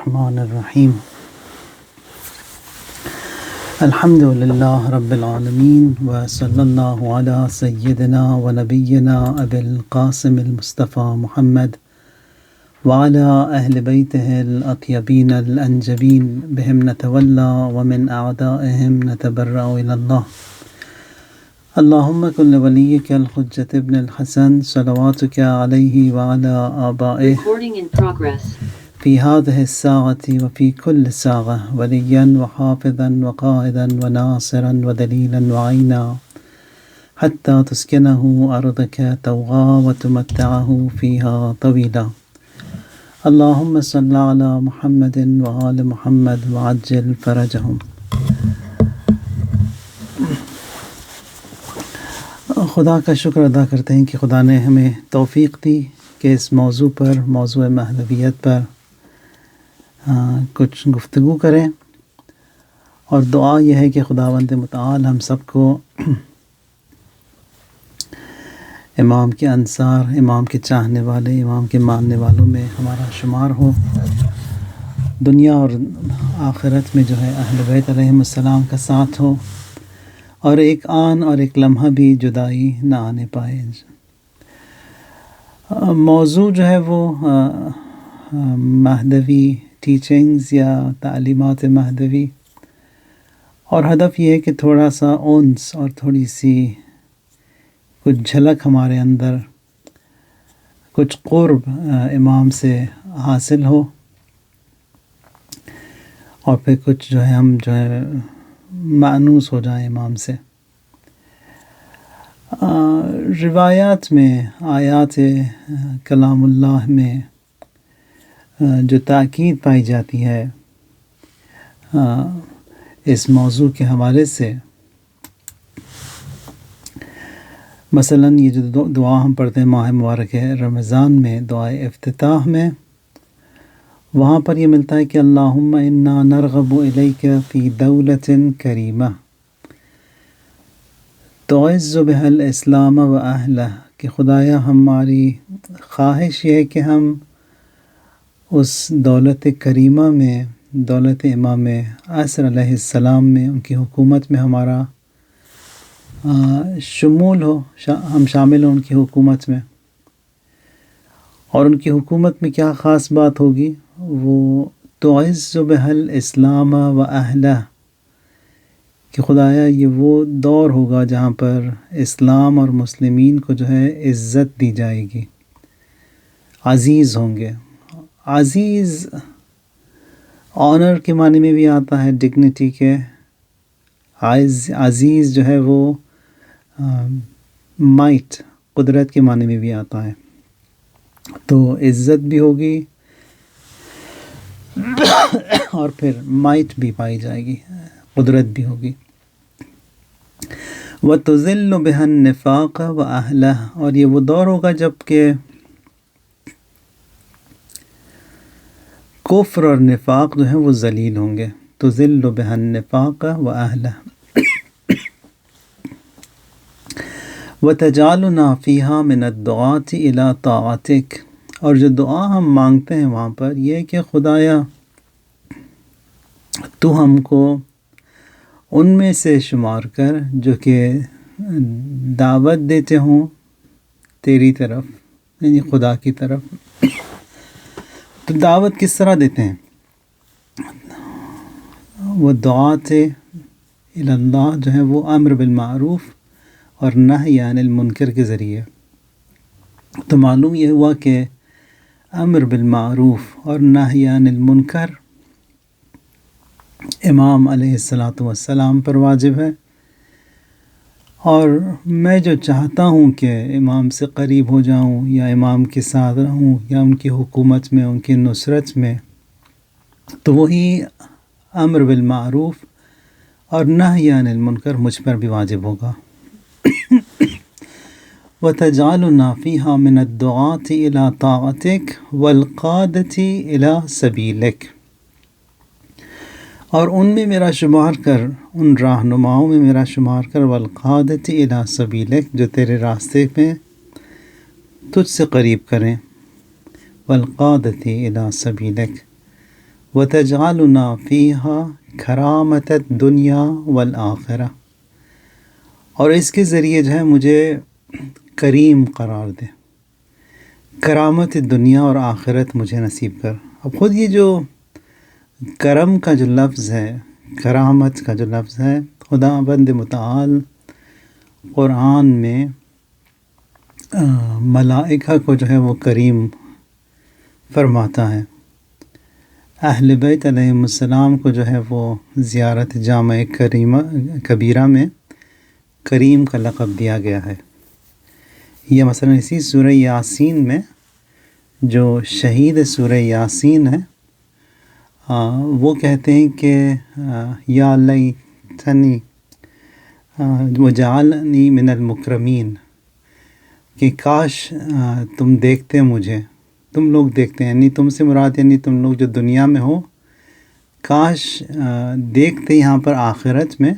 الرحمن الرحیم الحمد للہ رب العالمین وصلی اللہ علی سیدنا و نبینا ابی القاسم المصطفیٰ محمد وعلی اہل بیتہ الاطیبین الانجبین بہم نتولی ومن اعدائہم نتبرأ الی اللہ اللہم کن ولیک الحجۃ ابن الحسن صلواتک علیہ وعلی آبائہ فی هذه الساعة وفی کل ساعة ولیا وحافظا وقائدا وناصرا ودلیلا وعینا حتی تسکنہ ارضک طوعا وتمتعہ فیہا طویلا اللہم صل علی محمد وآل محمد وعجل فرجہم۔ خدا کا شکر ادا کرتے ہیں کہ خدا نے ہمیں توفیق دی کہ اس موضوع پر، موضوع مہدویت پر کچھ گفتگو کریں، اور دعا یہ ہے کہ خداوند متعال ہم سب کو امام کے انصار، امام کے چاہنے والے، امام کے ماننے والوں میں ہمارا شمار ہو، دنیا اور آخرت میں جو ہے اہل بیت علیہم السلام کا ساتھ ہو، اور ایک آن اور ایک لمحہ بھی جدائی نہ آنے پائے۔ موضوع جو ہے وہ مہدوی ٹیچنگز یا تعلیمات مہدوی، اور ہدف یہ ہے کہ تھوڑا سا اونس اور تھوڑی سی کچھ جھلک ہمارے اندر، کچھ قرب امام سے حاصل ہو، اور پھر کچھ جو ہے ہم جو ہے مانوس ہو جائیں امام سے۔ روایات میں، آیات کلام اللہ میں جو تاکید پائی جاتی ہے اس موضوع کے حوالے سے، مثلاً یہ جو دعا ہم پڑھتے ہیں ماہ مبارک رمضان میں، دعائے افتتاح میں، وہاں پر یہ ملتا ہے کہ اللہم انا نرغب الیک فی دولۃ کریمہ تعز بها الاسلام و اہلہ، کہ خدایا ہماری خواہش یہ ہے کہ ہم اس دولت کریمہ میں، دولت امام عصر علیہ السلام میں، ان کی حکومت میں ہمارا شمول ہو، ہم شامل ہوں ان کی حکومت میں۔ اور ان کی حکومت میں کیا خاص بات ہوگی؟ وہ تعز بها الاسلام و اہلہ، کہ خدایا یہ وہ دور ہوگا جہاں پر اسلام اور مسلمین کو جو ہے عزت دی جائے گی، عزیز ہوں گے۔ عزیز آنر کے معنی میں بھی آتا ہے، ڈگنیٹی کے۔ عزیز جو ہے وہ مائٹ، قدرت کے معنی میں بھی آتا ہے، تو عزت بھی ہوگی اور پھر مائٹ بھی پائی جائے گی، قدرت بھی ہوگی۔ وَتُذِلُّ بِهَا النِّفَاقَ وَأَهْلَهُ، اور یہ وہ دور ہوگا جب کہ کفر اور نفاق جو ہیں وہ ذلیل ہوں گے۔ تُذِلُّ بِهَا النِّفَاقَ وَأَهْلَهُ وَتَجْعَلُنَا فِيهَا مِنَ الدُّعَاةِ إِلَىٰ طَاعَتِكَ، اور جو دعا ہم مانگتے ہیں وہاں پر یہ کہ خدایا تو ہم کو ان میں سے شمار کر جو کہ دعوت دیتے ہوں تیری طرف، یعنی خدا کی طرف۔ تو دعوت کس طرح دیتے ہیں؟ وہ دعات الی اللہ جو ہے وہ امر بالمعروف اور نہی عن المنکر کے ذریعے۔ تو معلوم یہ ہوا کہ امر بالمعروف اور نہی عن المنکر امام علیہ السلام پر واجب ہے، اور میں جو چاہتا ہوں کہ امام سے قریب ہو جاؤں یا امام کے ساتھ رہوں یا ان کی حکومت میں، ان کی نصرت میں، تو وہی امر بالمعروف اور نہی عن المنکر مجھ پر بھی واجب ہوگا۔ وَتَجْعَلُنَا فِيهَا مِنَ الدُّعَاةِ إِلَىٰ طَاعَتِكَ وَالْقَادَةِ إِلَىٰ سَبِيلِكَ، اور ان میں میرا شمار کر، ان راہنماؤں میں میرا شمار کر، وَالْقَادَةِ إِلَىٰ سَبِيلِكَ، جو تیرے راستے میں تجھ سے قریب کریں، وَالْقَادَةِ إِلَىٰ سَبِيلِكَ، وَتَجْعَلُنَا فِيهَا كَرَامَةَ الدُّنْيَا وَالْآخِرَةِ، اور اس کے ذریعے جو ہے مجھے کریم قرار دے، کرامت دنیا اور آخرت مجھے نصیب کر۔ اب خود یہ جو کرم کا جو لفظ ہے، کرامت کا جو لفظ ہے، خدا بند متعال قرآن میں ملائکہ کو جو ہے وہ کریم فرماتا ہے۔ اہل بیت علیہم السلام کو جو ہے وہ زیارت جامع کبیرہ میں کریم کا لقب دیا گیا ہے۔ یہ مثلا اسی سورہ یاسین میں جو شہید سورہ یاسین ہے وہ کہتے ہیں کہ یا لیتنی وجعلنی من المکرمین، کہ کاش تم دیکھتے مجھے، تم لوگ دیکھتے ہیں، یعنی تم سے مراد یعنی تم لوگ جو دنیا میں ہو، کاش دیکھتے یہاں پر آخرت میں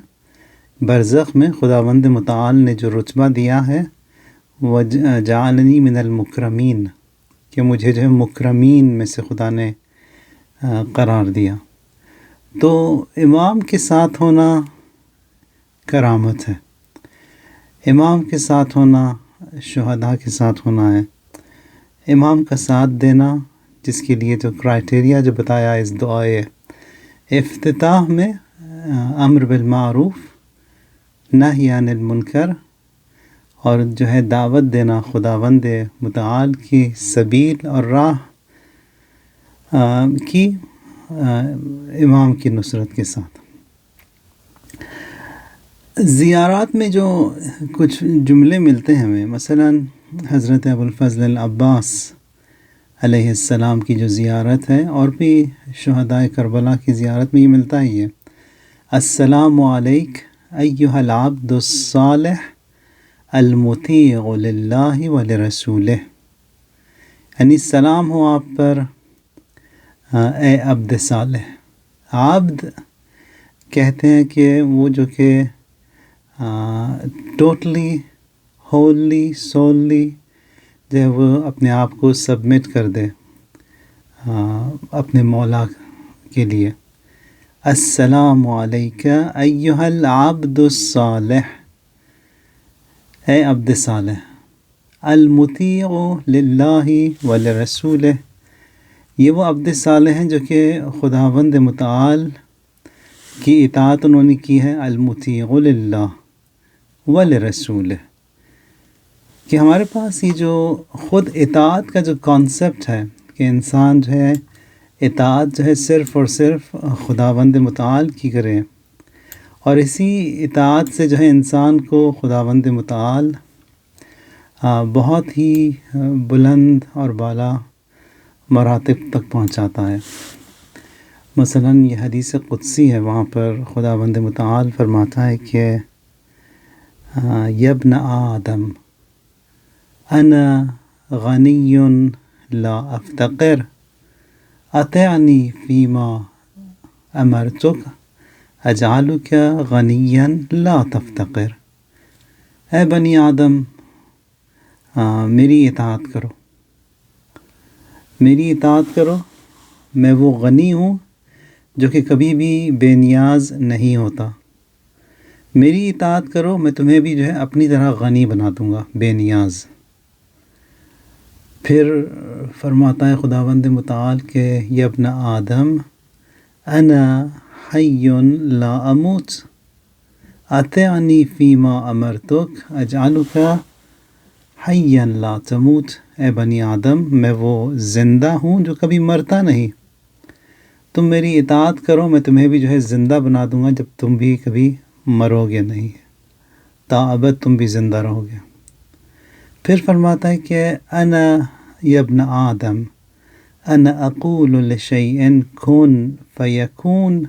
برزخ میں خداوند متعال نے جو رتبہ دیا ہے وجعلنی من المکرمین، کہ مجھے جو ہے مکرمین میں سے خدا نے قرار دیا۔ تو امام کے ساتھ ہونا کرامت ہے، امام کے ساتھ ہونا شہداء کے ساتھ ہونا ہے، امام کا ساتھ دینا، جس کے لیے جو کرائٹیریا جو بتایا اس دعائے افتتاح میں، امر بالمعروف نہی عن المنکر، اور جو ہے دعوت دینا خداوند متعال کی سبیل اور راہ کی امام کی نصرت کے ساتھ۔ زیارات میں جو کچھ جملے ملتے ہیں ہمیں، مثلا حضرت ابو الفضل العباس علیہ السلام کی جو زیارت ہے، اور بھی شہداء کربلا کی زیارت میں یہ ملتا ہی ہے، السلام علیک ایھا العبد الصالح المطیع للہ ولرسولہ، یعنی سلام ہو آپ پر اے عبد صالح۔ عبد کہتے ہیں کہ وہ جو کہ ٹوٹلی ہوللی سوللی جو ہے وہ اپنے آپ کو سبمٹ کر دے اپنے مولا کے لیے۔ السلام علیک ایھا العبد الصالح، اے عبد صالح، المطیع للہ ولرسولہ، یہ وہ عبد صالح ہیں جو کہ خداوند متعال کی اطاعت انہوں نے کی ہے، المطیع للہ ولرسولہ، کہ ہمارے پاس یہ جو خود اطاعت کا جو کانسیپٹ ہے کہ انسان جو ہے اطاعت جو ہے صرف اور صرف خداوند متعال کی کرے، اور اسی اطاعت سے جو ہے انسان کو خداوند متعال بہت ہی بلند اور بالا مراتب تک پہنچاتا ہے۔ مثلا یہ حدیث قدسی ہے، وہاں پر خداوند متعال فرماتا ہے کہ یا ابن آدم انا غنی لا افتقر اطعنی فیما امرتک اجعلک غنیا لا تفتقر، اے بنی آدم میری اطاعت کرو، میری اطاعت کرو، میں وہ غنی ہوں جو کہ کبھی بھی بے نیاز نہیں ہوتا، میری اطاعت کرو، میں تمہیں بھی جو ہے اپنی طرح غنی بنا دوں گا، بے نیاز۔ پھر فرماتا ہے خداوند متعال کہ یا ابن آدم انا حی لا اموت اطعنی فیما امرتک اجعلک حیا لا تموت، اے بنی آدم میں وہ زندہ ہوں جو کبھی مرتا نہیں، تم میری اطاعت کرو، میں تمہیں بھی جو ہے زندہ بنا دوں گا، جب تم بھی کبھی مرو گے نہیں، تا ابد تم بھی زندہ رہو گے۔ پھر فرماتا ہے کہ انا یا ابن آدم انا اقول لشیء کن فیکون،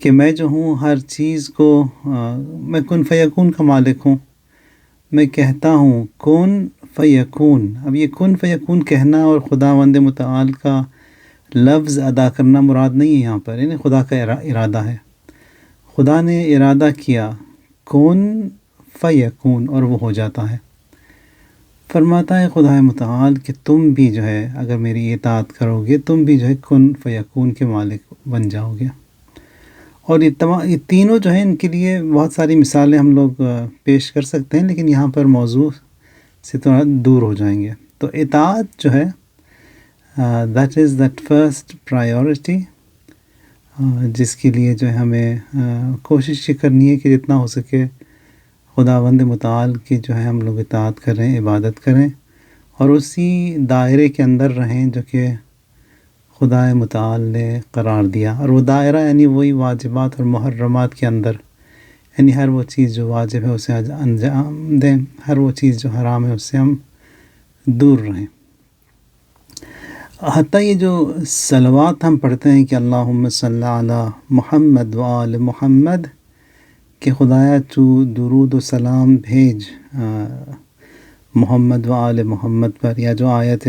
کہ میں جو ہوں ہر چیز کو میں کن فیکون کا مالک ہوں، میں کہتا ہوں کن فیکون۔ اب یہ کن فیکون کہنا اور خداوند متعال کا لفظ ادا کرنا مراد نہیں ہے یہاں پر، یعنی خدا کا ارادہ ہے، خدا نے ارادہ کیا کن فیکون اور وہ ہو جاتا ہے۔ فرماتا ہے خدا متعال کہ تم بھی جو ہے اگر میری اطاعت کرو گے تم بھی جو ہے کن فیکون کے مالک بن جاؤ گے۔ اور یہ تینوں جو ہیں ان کے لیے بہت ساری مثالیں ہم لوگ پیش کر سکتے ہیں، لیکن یہاں پر موضوع سے تھوڑا دور ہو جائیں گے۔ تو اطاعت جو ہے that is that first priority, جس کے لیے جو ہے ہمیں کوشش یہ کرنی ہے کہ جتنا ہو سکے خداوند متعال کی جو ہے ہم لوگ اطاعت کریں، عبادت کریں، اور اسی دائرے کے اندر رہیں جو کہ خدا متعال نے قرار دیا۔ اور وہ دائرہ یعنی وہی واجبات اور محرمات کے اندر، یعنی ہر وہ چیز جو واجب ہے اسے انجام دیں، ہر وہ چیز جو حرام ہے اس سے ہم دور رہیں۔ حتیٰ یہ جو صلوات ہم پڑھتے ہیں کہ اللہم صلی علی محمد و آل محمد، کہ خدایا تو درود و سلام بھیج محمد و آل محمد پر، یا جو آیت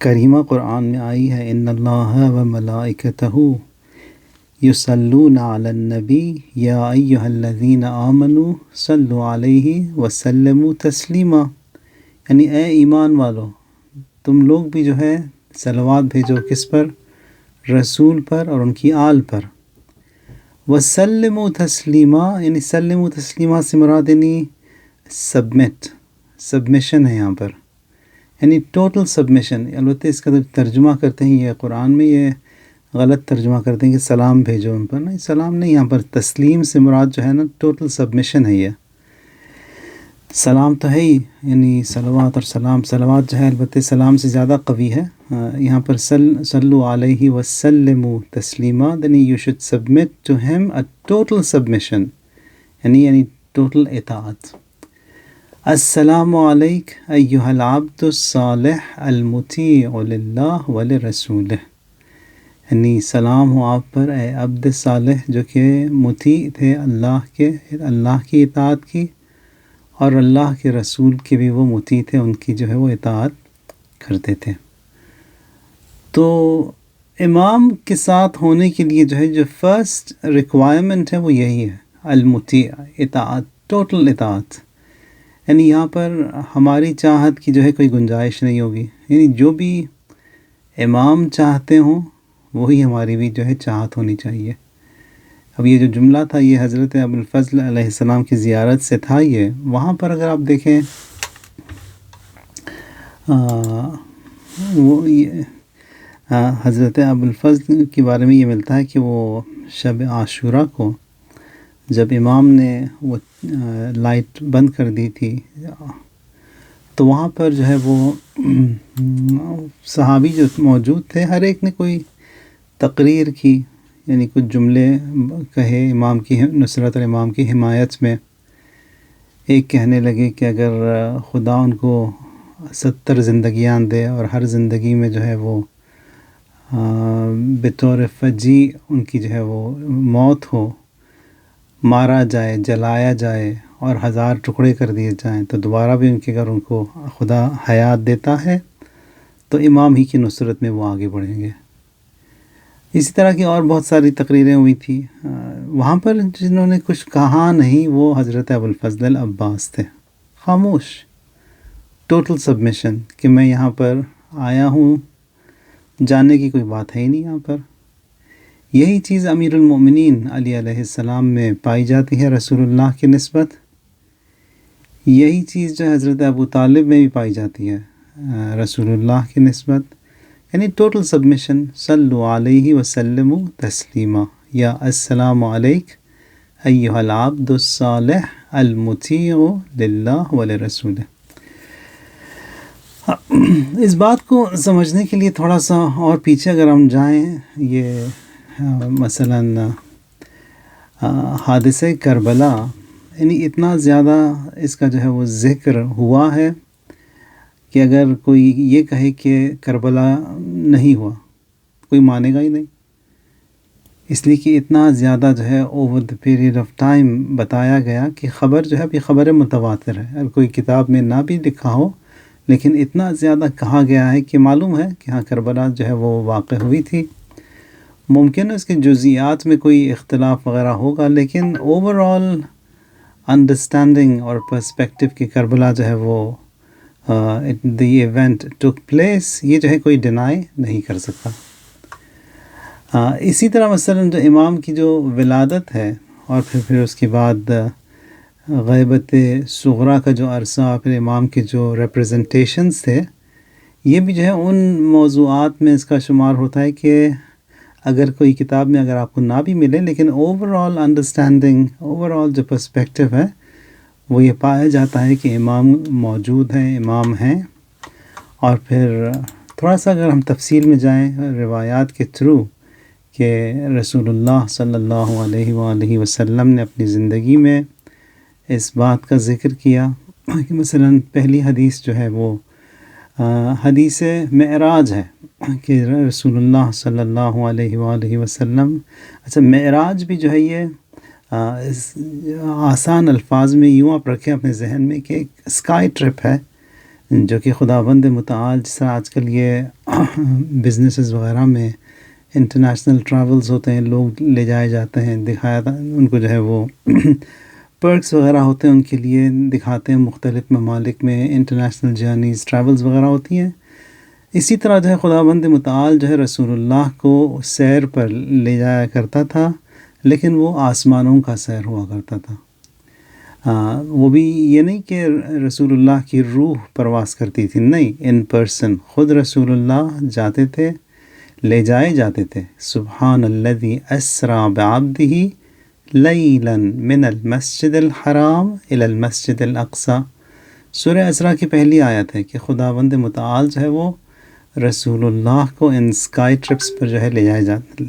کریمہ قرآن میں آئی ہے ان اللہ و ملائکتہ یصلون علی النبی یا ایہا الذین آمنوا صلوا علیہ وسلموا تسلیما، یعنی اے ایمان والو تم لوگ بھی جو ہے صلوات بھیجو، کس پر؟ رسول پر اور ان کی آل پر۔ وسلموا تسلیما، یعنی سلموا تسلیما سے مراد یعنی سبمیشن ہے یہاں پر، یعنی ٹوٹل سبمیشن۔ البتہ اس کا ترجمہ کرتے ہیں یہ قرآن میں یہ غلط ترجمہ کرتے ہیں کہ سلام بھیجو ان پر، نہیں سلام نہیں، یہاں پر تسلیم سے مراد جو ہے نا ٹوٹل سبمیشن ہے۔ یہ سلام تو ہے ہی، یعنی صلوات اور سلام، صلوات جو ہے البتہ سلام سے زیادہ قوی ہے۔ یہاں پر صلو علیہ وسلموا تسلیما، یعنی you should submit to him a total submission, یعنی ٹوٹل اطاعت۔ السلام علیک ایہا العبد الصالح المطیع للہ ولرسولہ، یعنی سلام ہو آپ پر اے عبد صالح جو کہ مطیع تھے اللہ کی اطاعت کی، اور اللہ کے رسول کے بھی وہ مطیع تھے، ان کی جو ہے وہ اطاعت کرتے تھے۔ تو امام کے ساتھ ہونے کے لیے جو ہے جو فرسٹ ریکوائرمنٹ ہے وہ یہی ہے، المطیع، اطاعت، ٹوٹل اطاعت۔ یعنی یہاں پر ہماری چاہت کی جو ہے کوئی گنجائش نہیں ہوگی، یعنی جو بھی امام چاہتے ہوں وہی ہماری بھی جو ہے چاہت ہونی چاہیے۔ اب یہ جو جملہ تھا یہ حضرت ابوالفضل علیہ السلام کی زیارت سے تھا۔ یہ وہاں پر اگر آپ دیکھیں حضرت ابوالفضل کے بارے میں یہ ملتا ہے کہ وہ شب عاشوراء کو جب امام نے وہ لائٹ بند کر دی تھی تو وہاں پر جو ہے وہ صحابی جو موجود تھے ہر ایک نے کوئی تقریر کی، یعنی کچھ جملے کہے امام کی نصرت اور امام کی حمایت میں۔ ایک کہنے لگے کہ اگر خدا ان کو 70 زندگیاں دے اور ہر زندگی میں جو ہے وہ بطور فجی ان کی جو ہے وہ موت ہو، مارا جائے، جلایا جائے اور 1000 ٹکڑے کر دیے جائیں، تو دوبارہ بھی اگر ان کو خدا حیات دیتا ہے تو امام ہی کی نصرت میں وہ آگے بڑھیں گے۔ اسی طرح کی اور بہت ساری تقریریں ہوئی تھی۔ وہاں پر جنہوں نے کچھ کہا نہیں وہ حضرت ابوالفضل العباس تھے، خاموش، ٹوٹل سبمیشن، کہ میں یہاں پر آیا ہوں، جاننے کی کوئی بات ہے ہی نہیں یہاں پر۔ یہی چیز امیر المؤمنین علی علیہ السلام میں پائی جاتی ہے رسول اللہ کی نسبت، یہی چیز جو حضرت ابو طالب میں بھی پائی جاتی ہے رسول اللہ کی نسبت، یعنی ٹوٹل سبمیشن۔ صلو علیہ وسلم تسلیما، یا السلام علیک ایہا العبد الصالح المطیع للہ ولرسولہ۔ اس بات کو سمجھنے کے لیے تھوڑا سا اور پیچھے اگر ہم جائیں، یہ مثلاً حادثہ کربلا، یعنی اتنا زیادہ اس کا جو ہے وہ ذکر ہوا ہے کہ اگر کوئی یہ کہے کہ کربلا نہیں ہوا کوئی مانے گا ہی نہیں، اس لیے کہ اتنا زیادہ جو ہے over the period of time بتایا گیا کہ خبر جو ہے اب یہ خبر متواتر ہے، اگر کوئی کتاب میں نہ بھی لکھا ہو لیکن اتنا زیادہ کہا گیا ہے کہ معلوم ہے کہ ہاں کربلا جو ہے وہ واقع ہوئی تھی۔ ممکن ہے اس کے جزئیات میں کوئی اختلاف وغیرہ ہوگا، لیکن اوور آل انڈرسٹینڈنگ اور پرسپیکٹو کہ کربلا جو ہے وہ دی ایونٹ ٹک پلیس، یہ جو ہے کوئی ڈینائی نہیں کر سکتا۔ اسی طرح مثلاً جو امام کی جو ولادت ہے اور پھر اس کے بعد غیبت صغریٰ کا جو عرصہ، پھر امام کے جو ریپریزنٹیشنز تھے، یہ بھی جو ہے ان موضوعات میں اس کا شمار ہوتا ہے کہ اگر کوئی کتاب میں اگر آپ کو نہ بھی ملے، لیکن over all understanding, over all جو پرسپیکٹیو ہے وہ یہ پایا جاتا ہے کہ امام موجود ہیں، امام ہیں۔ اور پھر تھوڑا سا اگر ہم تفصیل میں جائیں روایات کے تھرو، کہ رسول اللہ صلی اللہ علیہ وآلہ وسلم نے اپنی زندگی میں اس بات کا ذکر کیا کہ مثلاً پہلی حدیث جو ہے وہ حدیث معراج ہے کہ رسول اللہ صلی اللہ علیہ وآلہ وسلم، اچھا معراج بھی جو ہے یہ آسان الفاظ میں یوں آپ رکھیں اپنے ذہن میں کہ ایک اسکائی ٹرپ ہے جو کہ خداوند متعال، جس طرح آج کل یہ بزنسز وغیرہ میں انٹرنیشنل ٹریولز ہوتے ہیں، لوگ لے جائے جاتے ہیں، دکھایا ان کو جو ہے وہ پرکس وغیرہ ہوتے ہیں ان کے لیے، دکھاتے ہیں مختلف ممالک میں انٹرنیشنل جرنیز، ٹریولز وغیرہ ہوتی ہیں۔ اسی طرح جو ہے خداوند متعال جو ہے رسول اللہ کو سیر پر لے جایا کرتا تھا، لیکن وہ آسمانوں کا سیر ہوا کرتا تھا۔ وہ بھی یہ نہیں کہ رسول اللہ کی روح پرواز کرتی تھی، نہیں، ان پرسن خود رسول اللہ جاتے تھے، لے جائے جاتے تھے۔ سبحان الذی اسریٰ بعبدہ لیلا من المسجد الحرام الی المسجد الاقصی۔ سورہ اسراء کی پہلی آیت ہے کہ خداوند متعال جو ہے وہ رسول اللہ کو ان اسکائی ٹرپس پر جو ہے لے جائے جاتے،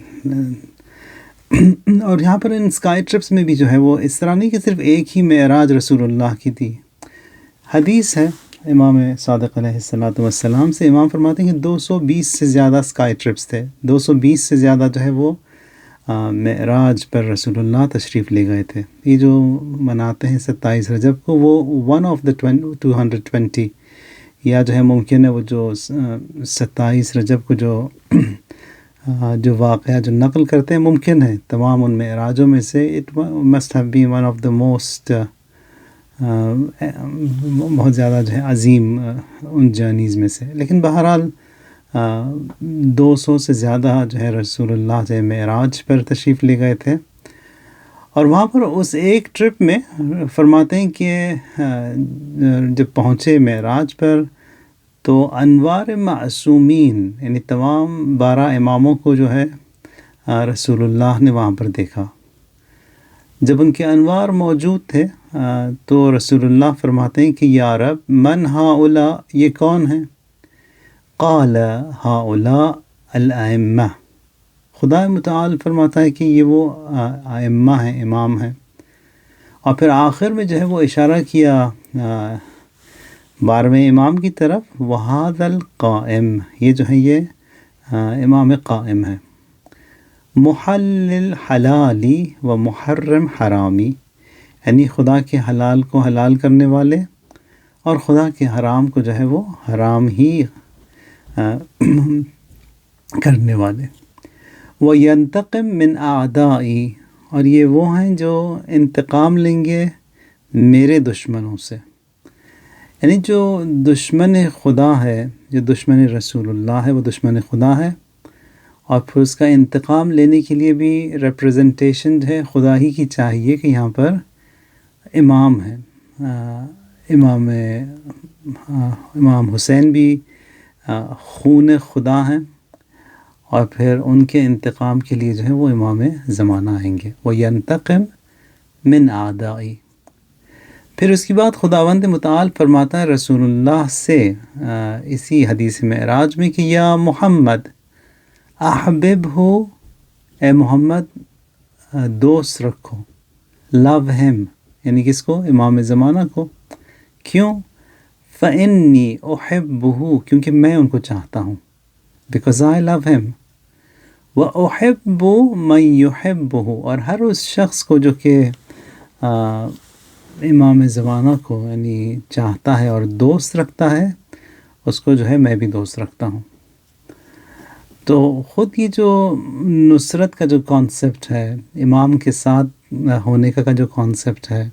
اور یہاں پر ان اسکائی ٹرپس میں بھی جو ہے وہ اس طرح نہیں کہ صرف ایک ہی معراج رسول اللہ کی تھی۔ حدیث ہے امام صادق علیہ السلام سے، امام فرماتے ہیں کہ 220 سے زیادہ اسکائی ٹرپس تھے، 220 سے زیادہ جو ہے وہ معراج پر رسول اللہ تشریف لے گئے تھے۔ یہ جو مناتے ہیں 27 رجب کو، وہ ون آف دا 220، یا جو ہے ممکن ہے وہ جو 27 رجب کو جو واقعہ جو نقل کرتے ہیں، ممکن ہے تمام ان معراجوں میں سے it must have been one of the most, بہت زیادہ جو ہے عظیم ان جرنیز میں سے۔ لیکن بہرحال 200 سے زیادہ جو ہے رسول اللہ جو ہے معراج پر تشریف لے گئے تھے، اور وہاں پر اس ایک ٹرپ میں فرماتے ہیں کہ جب پہنچے معراج پر تو انوار معصومین، یعنی تمام 12 اماموں کو جو ہے رسول اللہ نے وہاں پر دیکھا۔ جب ان کے انوار موجود تھے تو رسول اللہ فرماتے ہیں کہ یا رب من ہؤلاء، یہ کون ہیں؟ قال ہؤلاء الائمہ، خدا متعال فرماتا ہے کہ یہ وہ ائمہ ہیں، امام ہیں۔ اور پھر آخر میں جو ہے وہ اشارہ کیا 12ویں امام کی طرف، وہذا القائم، یہ جو ہے یہ امام قائم ہے، محلل حلالی و محرم حرامی، یعنی خدا کے حلال کو حلال کرنے والے اور خدا کے حرام کو جو ہے وہ حرام ہی کرنے والے۔ وَيَنْتَقِمْ مِنْ أَعْدَائِي، اور یہ وہ ہیں جو انتقام لیں گے میرے دشمنوں سے، یعنی جو دشمن خدا ہے، جو دشمن رسول اللہ ہے، وہ دشمن خدا ہے، اور پھر اس کا انتقام لینے کے لیے بھی ریپریزنٹیشن جو ہے خدا ہی کی چاہیے کہ یہاں پر امام ہیں۔ امام حسین بھی خون خدا ہیں، اور پھر ان کے انتقام کے لیے جو ہے وہ امام زمانہ آئیں گے۔ وَيَنْتَقِمْ مِنْ أَعْدَائِي۔ پھر اس کے بعد خداوند متعال فرماتا ہے رسول اللہ سے اسی حدیث معراج میں کہ یا محمد احبب ہو، اے محمد دوست رکھو، لو ہم، یعنی کس کو؟ امام زمانہ کو۔ کیوں؟ فَإِنِّي أُحِبُّهُ، کیونکہ میں ان کو چاہتا ہوں، because I love him۔ وَأُحِبُّ مَن يُحِبُّهُ، اور ہر اس شخص کو جو کہ امام زمانہ کو یعنی چاہتا ہے اور دوست رکھتا ہے، اس کو جو ہے میں بھی دوست رکھتا ہوں۔ تو خود یہ جو نصرت کا جو کانسیپٹ ہے، امام کے ساتھ ہونے کا جو کانسیپٹ ہے،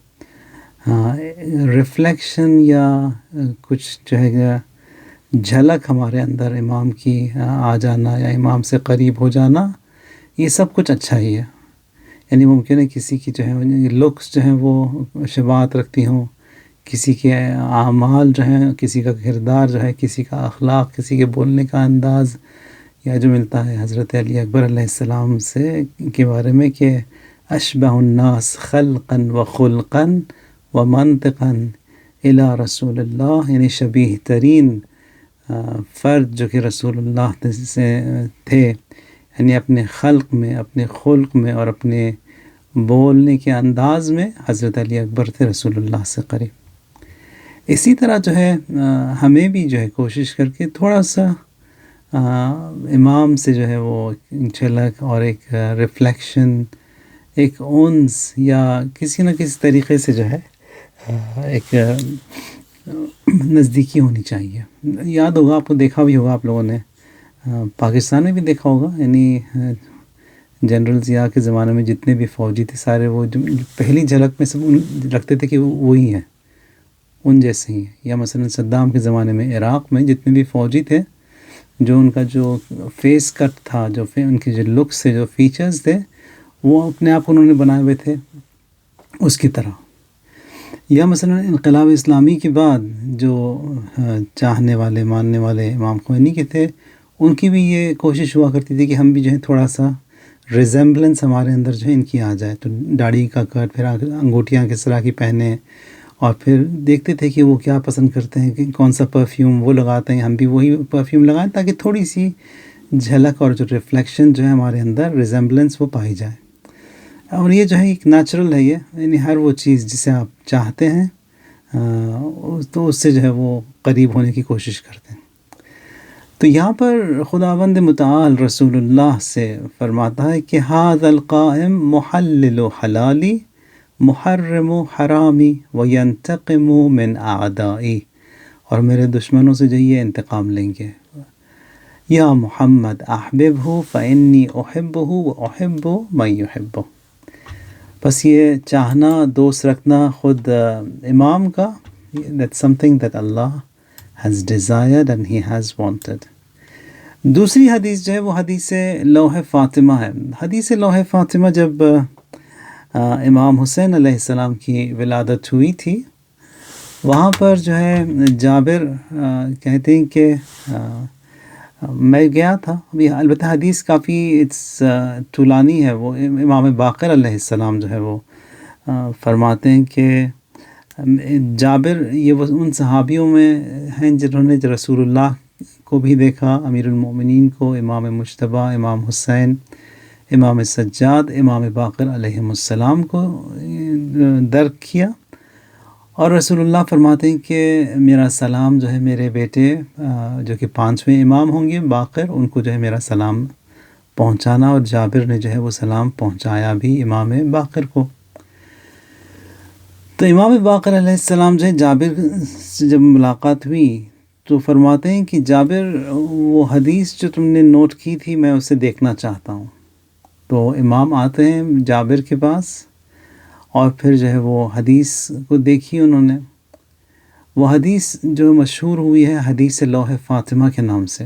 ریفلیکشن یا کچھ جو ہے جھلک ہمارے اندر امام کی آ جانا یا امام سے قریب ہو جانا، یہ سب کچھ اچھا ہی ہے. یعنی ممکن ہے کسی کی جو ہے لکس جو ہیں وہ شباہت رکھتی ہوں، کسی کے اعمال جو ہیں، کسی کا کردار جو ہے، کسی کا اخلاق، کسی کے بولنے کا انداز، یا جو ملتا ہے حضرت علی اکبر علیہ السلام سے کے بارے میں کہ اشبہ الناس خلقا و خلقا و منطقا الی رسول اللہ، یعنی شبیہ ترین فرد جو کہ رسول اللہ سے تھے، یعنی اپنے خلق میں، اپنے خلق میں اور اپنے بولنے کے انداز میں حضرت علی اکبر تھے رسول اللہ سے قریب. اسی طرح جو ہے ہمیں بھی جو ہے کوشش کر کے تھوڑا سا امام سے جو ہے وہ جھلک اور ایک ریفلیکشن، ایک اونس یا کسی نہ کسی طریقے سے جو ہے ایک نزدیکی ہونی چاہیے. یاد ہوگا آپ کو، دیکھا بھی ہوگا آپ لوگوں نے، پاکستان میں بھی دیکھا ہوگا، یعنی جنرل ضیاء کے زمانے میں جتنے بھی فوجی تھے سارے، وہ جو پہلی جھلک میں سب لگتے تھے کہ وہی ہیں، ان جیسے ہی ہیں. یا مثلا صدام کے زمانے میں عراق میں جتنے بھی فوجی تھے، جو ان کا جو فیس کٹ تھا، جو ان کے جو لکس سے جو فیچرز تھے، وہ اپنے آپ انہوں نے بنائے ہوئے تھے اس کی طرح. یا مثلا انقلاب اسلامی کے بعد جو چاہنے والے، ماننے والے امام خمینی کے تھے، ان کی بھی یہ کوشش ہوا کرتی تھی کہ ہم بھی جو ہے تھوڑا سا ریزمبلنس ہمارے اندر جو ہے ان کی آ جائے. تو داڑھی کا کٹ، پھر انگوٹھیاں کس طرح کی پہنے، اور پھر دیکھتے تھے کہ وہ کیا پسند کرتے ہیں، کہ کون سا پرفیوم وہ لگاتے ہیں، ہم بھی وہی پرفیوم لگائیں تاکہ تھوڑی سی جھلک اور جو ریفلیکشن جو ہے ہمارے اندر، ریزمبلنس وہ پائی جائے. اور یہ جو ہے ایک نیچرل ہے، یہ یعنی ہر وہ چیز جسے آپ چاہتے ہیں تو اس سے جو ہے وہ قریب ہونے کی کوشش کرتے ہیں. تو یہاں پر خداوند متعال رسول اللہ سے فرماتا ہے کہ ھذا القائم محلل حلالی محرم حرامی وینتقم من اعدائی، اور میرے دشمنوں سے جو یہ انتقام لیں گے. یا محمد احببہ فانی احبہ واحب من یحبہ. بس یہ چاہنا، دوست رکھنا خود امام کا، that's something that Allah has desired and he has wanted. دوسری حدیث جو ہے وہ حدیث لوح فاطمہ ہے. حدیث لوح فاطمہ جب امام حسین علیہ السلام کی ولادت ہوئی تھی، وہاں پر جو ہے جابر کہتے ہیں کہ میں گیا تھا. البتہ حدیث کافی طولانی ہے. وہ امام باقر علیہ السلام جو ہے وہ فرماتے ہیں کہ جابر یہ وہ ان صحابیوں میں ہیں جنہوں نے رسول اللہ کو بھی دیکھا، امیر المومنین کو، امام مجتبیٰ، امام حسین، امام سجاد، امام باقر علیہ السلام کو درک کیا. اور رسول اللہ فرماتے ہیں کہ میرا سلام جو ہے میرے بیٹے جو کہ 5ویں امام ہوں گے باقر، ان کو جو ہے میرا سلام پہنچانا. اور جابر نے جو ہے وہ سلام پہنچایا بھی امام باقر کو. تو امام باقر علیہ السلام جو ہے جابر سے جب ملاقات ہوئی تو فرماتے ہیں کہ جابر وہ حدیث جو تم نے نوٹ کی تھی میں اسے دیکھنا چاہتا ہوں. تو امام آتے ہیں جابر کے پاس اور پھر جو ہے وہ حدیث کو دیکھی انہوں نے. وہ حدیث جو مشہور ہوئی ہے حدیث لوح فاطمہ کے نام سے.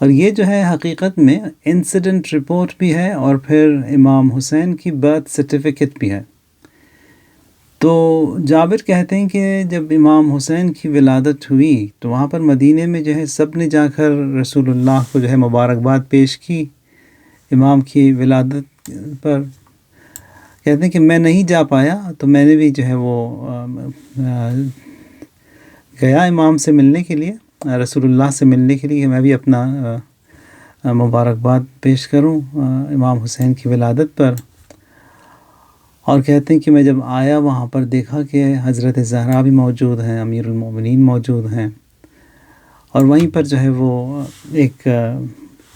اور یہ جو ہے حقیقت میں انسیڈنٹ رپورٹ بھی ہے اور پھر امام حسین کی برتھ سرٹیفکیٹ بھی ہے. تو جابر کہتے ہیں کہ جب امام حسین کی ولادت ہوئی تو وہاں پر مدینے میں جو ہے سب نے جا کر رسول اللہ کو جو ہے مبارکباد پیش کی امام کی ولادت پر. کہتے ہیں کہ میں نہیں جا پایا تو میں نے بھی جو ہے وہ گیا امام سے ملنے کے لیے، رسول اللہ سے ملنے کے لیے، میں بھی اپنا مبارکباد پیش کروں امام حسین کی ولادت پر. اور کہتے ہیں کہ میں جب آیا وہاں پر دیکھا کہ حضرت زہرا بھی موجود ہیں، امیر المومنین موجود ہیں، اور وہیں پر جو ہے وہ ایک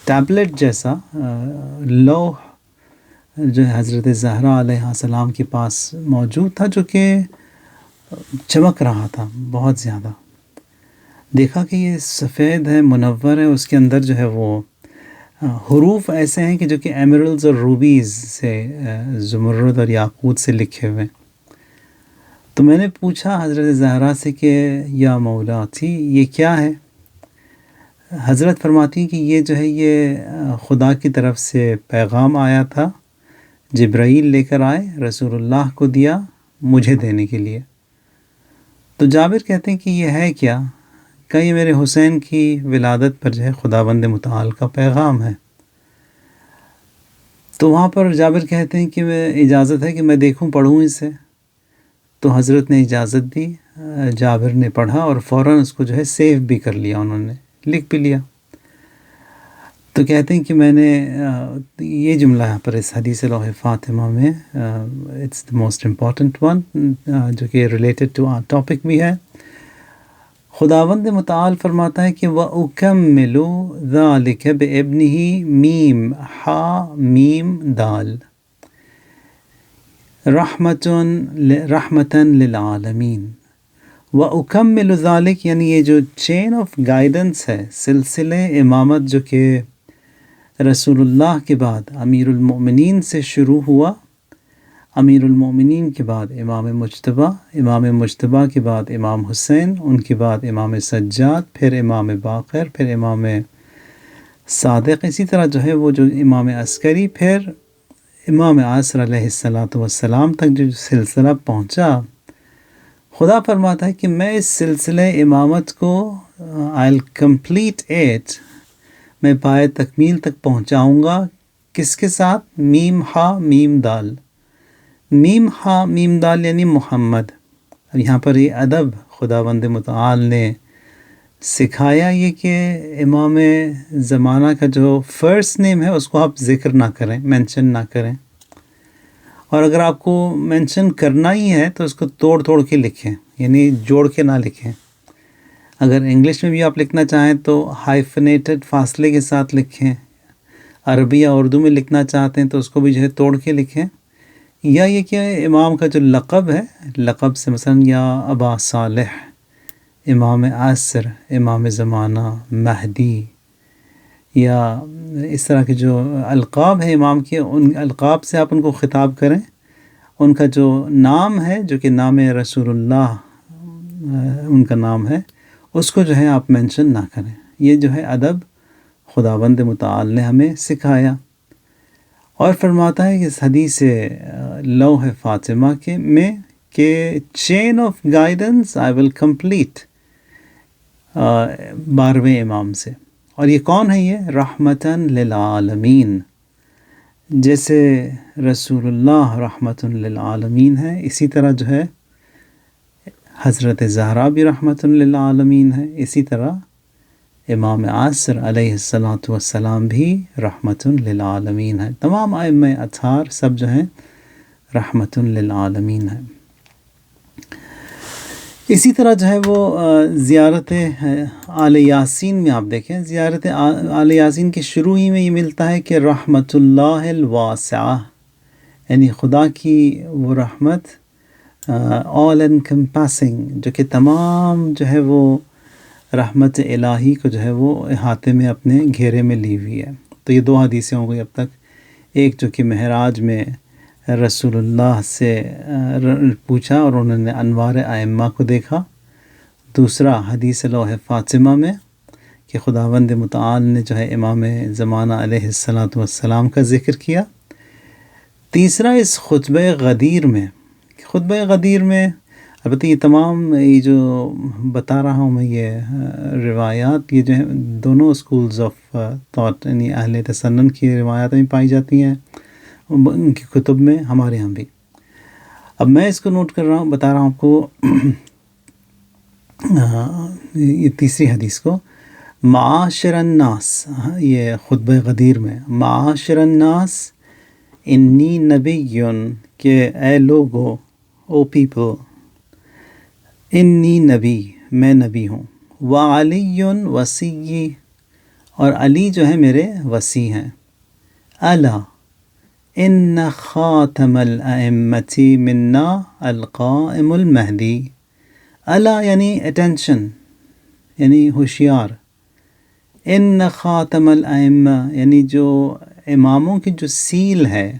ٹیبلٹ جیسا لوح جو ہے حضرت زہرا علیہ السلام کے پاس موجود تھا، جو کہ چمک رہا تھا بہت زیادہ. دیکھا کہ یہ سفید ہے، منور ہے، اس کے اندر جو ہے وہ حروف ایسے ہیں کہ جو کہ ایمرلز اور روبیز سے، زمرد اور یاقوت سے لکھے ہوئے. تو میں نے پوچھا حضرت زہرا سے کہ یا مولاتی یہ کیا ہے؟ حضرت فرماتی ہیں کہ یہ جو ہے یہ خدا کی طرف سے پیغام آیا تھا، جبرائیل لے کر آئے، رسول اللہ کو دیا مجھے دینے کے لیے۔ تو جابر کہتے ہیں کہ یہ ہے کیا؟ کہ یہ میرے حسین کی ولادت پر جو ہے خداوند متعال کا پیغام ہے۔ تو وہاں پر جابر کہتے ہیں کہ میں اجازت ہے کہ میں دیکھوں پڑھوں اسے؟ تو حضرت نے اجازت دی، جابر نے پڑھا اور فوراً اس کو جو ہے سیو بھی کر لیا، انہوں نے لکھ بھی لیا۔ تو کہتے ہیں کہ میں نے یہ جملہ یہاں پر اس حدیث لوح فاطمہ میں it's the most important one, جو کہ ریلیٹڈ ٹو آر ٹاپک بھی ہے۔ خداوند متعال فرماتا ہے کہ وَأُكَمِّلُ ذَلِكَ بِإِبْنِهِ میم ہا میم دال رحمتاً للعالمین۔ وَأُكَمِّلُ ذَلِكَ یعنی یہ جو چین آف گائیڈنس ہے، سلسلہ امامت جو کہ رسول اللہ کے بعد امیر المؤمنین سے شروع ہوا، امیر المؤمنین کے بعد امام مجتبیٰ، امام مجتبیٰ کے بعد امام حسین، ان کے بعد امام سجاد، پھر امام باقر، پھر امام صادق، اسی طرح جو ہے وہ جو امام عسکری، پھر امام عصر علیہ السلام تک جو سلسلہ پہنچا، خدا فرماتا ہے کہ میں اس سلسلہ امامت کو I'll complete it، میں پائے تکمیل تک پہنچاؤں گا۔ کس کے ساتھ؟ میم ہا میم دال، میم ہا میم دال یعنی محمد۔ اب یہاں پر یہ ادب خداوند متعال نے سکھایا یہ کہ امام زمانہ کا جو فرسٹ نیم ہے اس کو آپ ذکر نہ کریں، مینشن نہ کریں، اور اگر آپ کو مینشن کرنا ہی ہے تو اس کو توڑ توڑ کے لکھیں، یعنی جوڑ کے نہ لکھیں۔ اگر انگلش میں بھی آپ لکھنا چاہیں تو ہائفنیٹڈ فاصلے کے ساتھ لکھیں، عربی یا اردو میں لکھنا چاہتے ہیں تو اس کو بھی جو ہے توڑ کے لکھیں۔ یا یہ کہ امام کا جو لقب ہے، لقب سے مثلا یا ابا صالح، امام عصر، امام زمانہ، مہدی، یا اس طرح کے جو القاب ہیں امام کے، ان القاب سے آپ ان کو خطاب کریں۔ ان کا جو نام ہے جو کہ نام رسول اللہ ان کا نام ہے، اس کو جو ہے آپ مینشن نہ کریں۔ یہ جو ہے ادب خداوند متعال نے ہمیں سکھایا، اور فرماتا ہے کہ اس حدیث لوح فاطمہ میں کہ chain of guidance I will complete 12ویں امام سے۔ اور یہ کون ہے؟ یہ رحمتاً للعالمین، جیسے رسول اللہ رحمتاً للعالمین ہے، اسی طرح جو ہے حضرت زہرا بھی رحمتاً للعالمین ہے، اسی طرح امام عصر علیہ السلام بھی رحمتاً للعالمین ہے۔ تمام ائمہ اطہار سب جو ہیں رحمتاً للعالمین ہیں۔ اسی طرح جو ہے وہ زیارت آل یاسین میں آپ دیکھیں، زیارت آل یاسین کے شروع ہی میں یہ ملتا ہے کہ رحمت اللہ الواسعہ، یعنی خدا کی وہ رحمت آل انکمپاسنگ، جو کہ تمام جو ہے وہ رحمت الہی کو جو ہے وہ احاطے میں اپنے گھیرے میں لی ہوئی ہے۔ تو یہ دو حدیثیں ہوں گئی اب تک، ایک جو کہ معراج میں رسول اللہ سے پوچھا اور انہوں نے انوار ائمہ کو دیکھا، دوسرا حدیث لوح فاطمہ میں کہ خداوند متعال نے جو ہے امام زمانہ علیہ السلام کا ذکر کیا، تیسرا اس خطبہ غدیر میں، خطبہ غدیر میں البتہ یہ تمام یہ جو بتا رہا ہوں میں یہ روایات، یہ جو ہیں دونوں اسکولز آف تھاٹ، یعنی اہل تسنن کی روایات میں پائی جاتی ہیں ان کی کتب میں، ہمارے ہاں بھی۔ اب میں اس کو نوٹ کر رہا ہوں، بتا رہا ہوں آپ کو یہ تیسری حدیث کو، معاشر الناس، یہ خطبہ غدیر میں، معاشر الناس انی نبی، کہ اے لوگو، او پیپل، انی نبی، میں نبی ہوں، وعلی وصی، اور علی جو ہے میرے وصی ہیں، الا ان خاتم الائمۃ منا القائم المہدی، الا یعنی اٹینشن، یعنی ہوشیار، ان خاتم الائمہ یعنی جو اماموں کی جو سیل ہے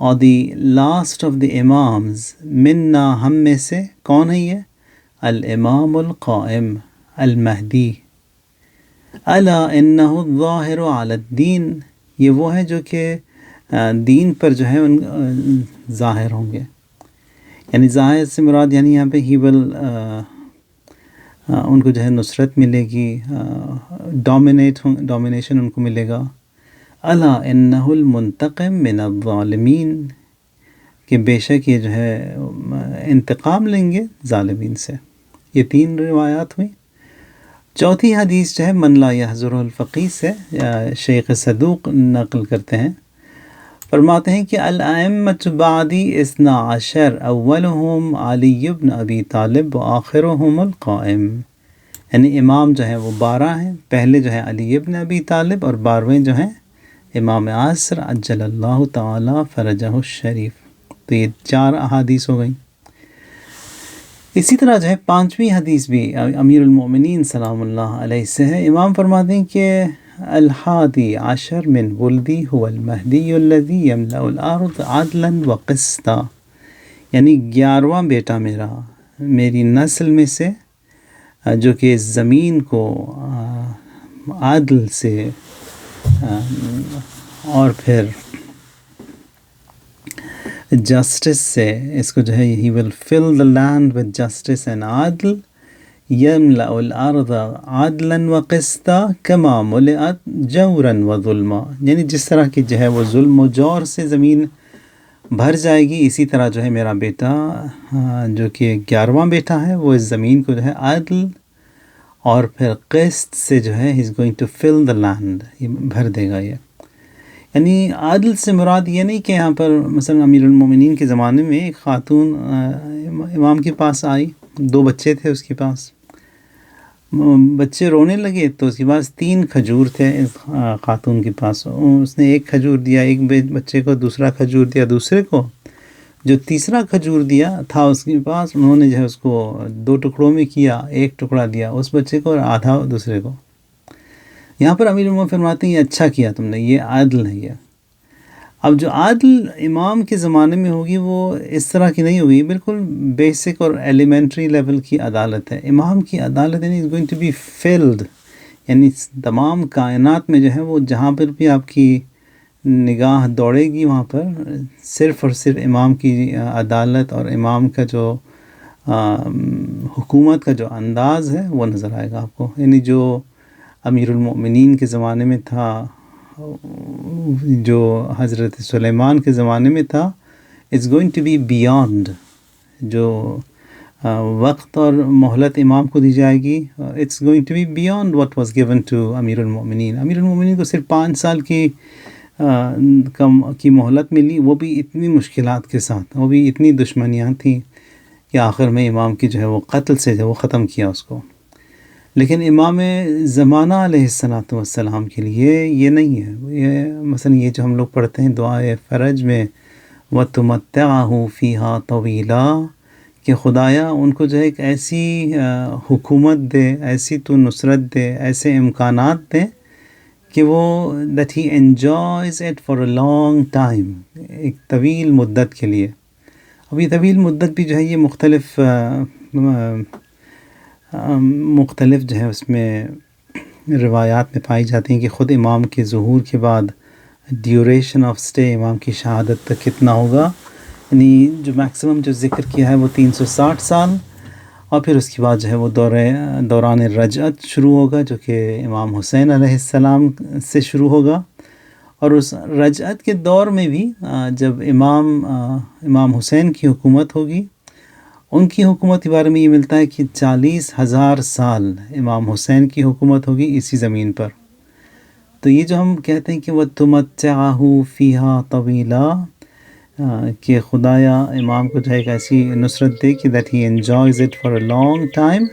اور the last of the imams منا ہم میں سے کون ہے یہ؟ الامام القائم المہدی، الا انہ الظاہر علی الدین، یہ وہ ہے جو کہ دین پر جو ہے ان ظاہر ہوں گے. یعنی ظاہر سے مراد یعنی یہاں پہ ہی ول ان کو جو ہے نصرت ملے گی، ڈومینیشن ان کو ملے گا. الا انہ المنتقم من الظالمین، کہ بے شک یہ جو ہے انتقام لیں گے ظالمین سے. یہ 3 روایات ہوئی. چوتھی حدیث جو ہے من لا یحضر الفقیہ سے شیخ صدوق نقل کرتے ہیں، فرماتے ہیں کہ الائمۃ بعدی 12 اولہم علی بن ابی طالب وآخرہم القائم، یعنی امام جو ہے وہ 12 ہیں، پہلے جو ہے علی بن ابی طالب اور 12ویں جو ہیں امام عصر عجل اللہ تعالی فرجہ الشریف. تو یہ 4 احادیث ہو گئیں. اسی طرح جو ہے 5ویں حدیث بھی امیر المؤمنین سلام اللہ علیہ سے ہے. امام فرماتے ہیں کہ الحادی عشر من ولدی هو المہدی الذی یملأ الارض عدلا وقسطا، یعنی 11واں بیٹا میری نسل میں سے جو کہ زمین کو عدل سے اور پھر جسٹس سے، اس کو جو ہے he will fill the land with justice and عدل، یملأ الارض عدلا وقسطا کما ملئت جورا وظلما، یعنی جس طرح کی جو ہے وہ ظلم و جور سے زمین بھر جائے گی، اسی طرح جو ہے میرا بیٹا جو کہ 11واں بیٹا ہے وہ اس زمین کو جو ہے عدل اور پھر قسط سے جو ہے he's going to fill the land، یہ بھر دے گا. یہ یعنی عادل سے مراد یہ نہیں کہ یہاں پر مثلا امیر المومنین کے زمانے میں ایک خاتون امام کے پاس آئی، 2 بچے تھے اس کے پاس، بچے رونے لگے تو اس کے پاس 3 کھجور تھے اس خاتون کے پاس. اس نے 1 کھجور دیا ایک بچے کو، دوسرا کھجور دیا دوسرے کو، جو تیسرا کھجور دیا تھا اس کے پاس انہوں نے جو ہے اس کو 2 ٹکڑوں میں کیا، 1 ٹکڑا دیا اس بچے کو اور آدھا دوسرے کو. یہاں پر امیر المومنین فرماتے ہیں یہ اچھا کیا تم نے، یہ عادل ہے. یہ اب جو عادل امام کے زمانے میں ہوگی وہ اس طرح کی نہیں ہوگی، بالکل بیسک اور ایلیمنٹری لیول کی عدالت ہے. امام کی عدالت یعنی is going to be flood, یعنی تمام کائنات میں جو ہے وہ جہاں پر بھی آپ کی نگاہ دوڑے گی وہاں پر صرف اور صرف امام کی عدالت اور امام کا جو حکومت کا جو انداز ہے وہ نظر آئے گا آپ کو. یعنی جو امیر المؤمنین کے زمانے میں تھا، جو حضرت سلیمان کے زمانے میں تھا، it's going to be beyond. جو وقت اور مہلت امام کو دی جائے گی، it's going to be beyond what was given to امیر المؤمنین. امیر المؤمنین کو صرف 5 سال کی مہلت ملی، وہ بھی اتنی مشکلات کے ساتھ، وہ بھی اتنی دشمنیاں تھیں کہ آخر میں امام کی جو ہے وہ قتل سے جو وہ ختم کیا اس کو. لیکن امام زمانہ علیہ السلام کے لیے یہ نہیں ہے. یہ مثلا یہ جو ہم لوگ پڑھتے ہیں دعائے فرج میں وَتُمَتِّعَهُ فِيهَا طَوِيلًا، کہ خدایا ان کو جو ہے ایک ایسی حکومت دے، ایسی تو نصرت دے، ایسے امکانات دے کہ وہ that he enjoys it for a long time، ایک طویل مدت کے لیے. اب یہ طویل مدت بھی جو ہے یہ مختلف جو ہے اس میں روایات میں پائی جاتی ہیں کہ خود امام کے ظہور کے بعد ڈیوریشن آف سٹے امام کی شہادت تک کتنا ہوگا. یعنی جو میکسیمم جو ذکر کیا ہے وہ 360 سال، اور پھر اس کے بعد جو ہے وہ دوران رجعت شروع ہوگا جو کہ امام حسین علیہ السلام سے شروع ہوگا. اور اس رجعت کے دور میں بھی جب امام حسین کی حکومت ہوگی، ان کی حکومت کے بارے میں یہ ملتا ہے کہ 40,000 سال امام حسین کی حکومت ہوگی اسی زمین پر. تو یہ جو ہم کہتے ہیں کہ وَتُمَتِّعَهُ فِيهَا طَوِيلًا، کہ خدایا امام کو جو ہے ایک ایسی نصرت دے کہ that he enjoys it for a long time،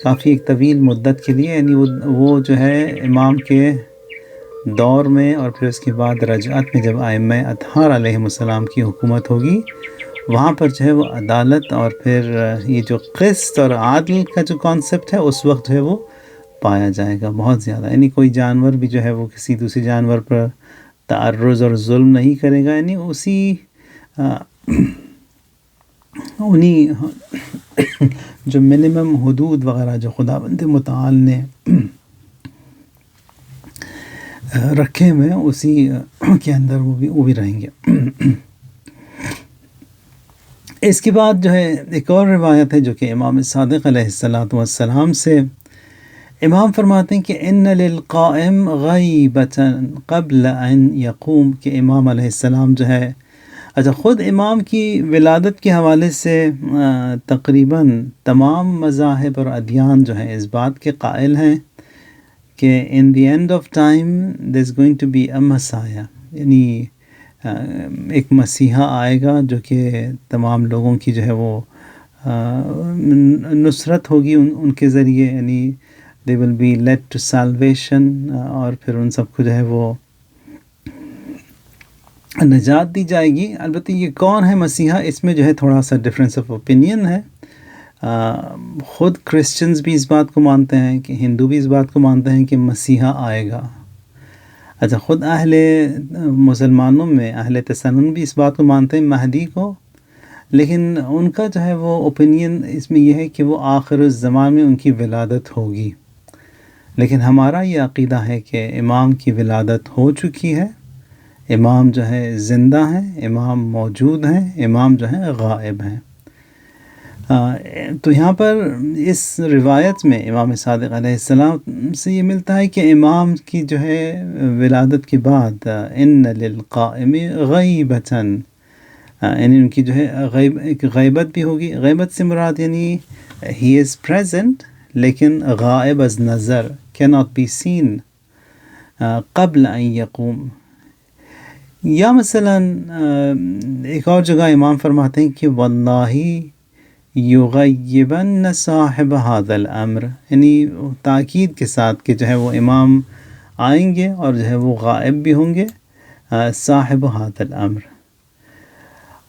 کافی ایک طویل مدت کے لیے. یعنی وہ جو ہے امام کے دور میں اور پھر اس کے بعد رجعت میں جب ائمہ اطہار علیہم السلام کی حکومت ہوگی، وہاں پر جو ہے وہ عدالت اور پھر یہ جو قسط اور عادل کا جو کانسیپٹ ہے اس وقت جو ہے وہ پایا جائے گا بہت زیادہ. یعنی کوئی جانور بھی جو ہے وہ کسی دوسرے جانور پر تعرض اور ظلم نہیں کرے گا. یعنی اسی انہی جو منیمم حدود وغیرہ جو خداوند متعال نے رکھے ہوئے ہیں اسی کے اندر وہ بھی رہیں گے۔ اس کے بعد جو ہے ایک اور روایت ہے جو کہ امام صادق علیہ السلام سے امام فرماتے ہیں کہ ان للقائم غیبۃ قبل ان یقوم، کہ امام علیہ السلام جو ہے، اچھا خود امام کی ولادت کے حوالے سے تقریباً تمام مذاہب اور ادیان جو ہیں اس بات کے قائل ہیں کہ in the end of time there's going to be a Messiah، یعنی ایک مسیحا آئے گا جو کہ تمام لوگوں کی جو ہے وہ نصرت ہوگی ان کے ذریعے، یعنی they will be led to salvation، اور پھر ان سب کو جو ہے وہ نجات دی جائے گی۔ البتہ یہ کون ہے مسیحا، اس میں جو ہے تھوڑا سا ڈفرینس آف اوپینین ہے۔ خود کرسچنز بھی اس بات کو مانتے ہیں، کہ ہندو بھی اس بات کو مانتے ہیں کہ مسیحا آئے گا۔ اچھا خود اہل مسلمانوں میں اہل تسنن بھی اس بات کو مانتے ہیں مہدی کو، لیکن ان کا جو ہے وہ اوپینین اس میں یہ ہے کہ وہ آخر الزمان میں ان کی ولادت ہوگی۔ لیکن ہمارا یہ عقیدہ ہے کہ امام کی ولادت ہو چکی ہے، امام جو ہے زندہ ہیں، امام موجود ہیں، امام جو ہیں غائب ہیں۔ تو یہاں پر اس روایت میں امام صادق علیہ السلام سے یہ ملتا ہے کہ امام کی جو ہے ولادت کے بعد ان للقائم غیبۃ، یعنی ان کی جو ہے ایک غیبت بھی ہوگی۔ غیبت سے مراد یعنی ہی از پریزنٹ لیکن غائب از نظر، cannot be seen قبل ان یقوم۔ یا مثلا ایک اور جگہ امام فرماتے ہیں کہ واللہ یغیبن صاحب هذا الامر، یعنی تاکید کے ساتھ کہ جو ہے وہ امام آئیں گے اور جو ہے وہ غائب بھی ہوں گے، صاحب هذا الامر۔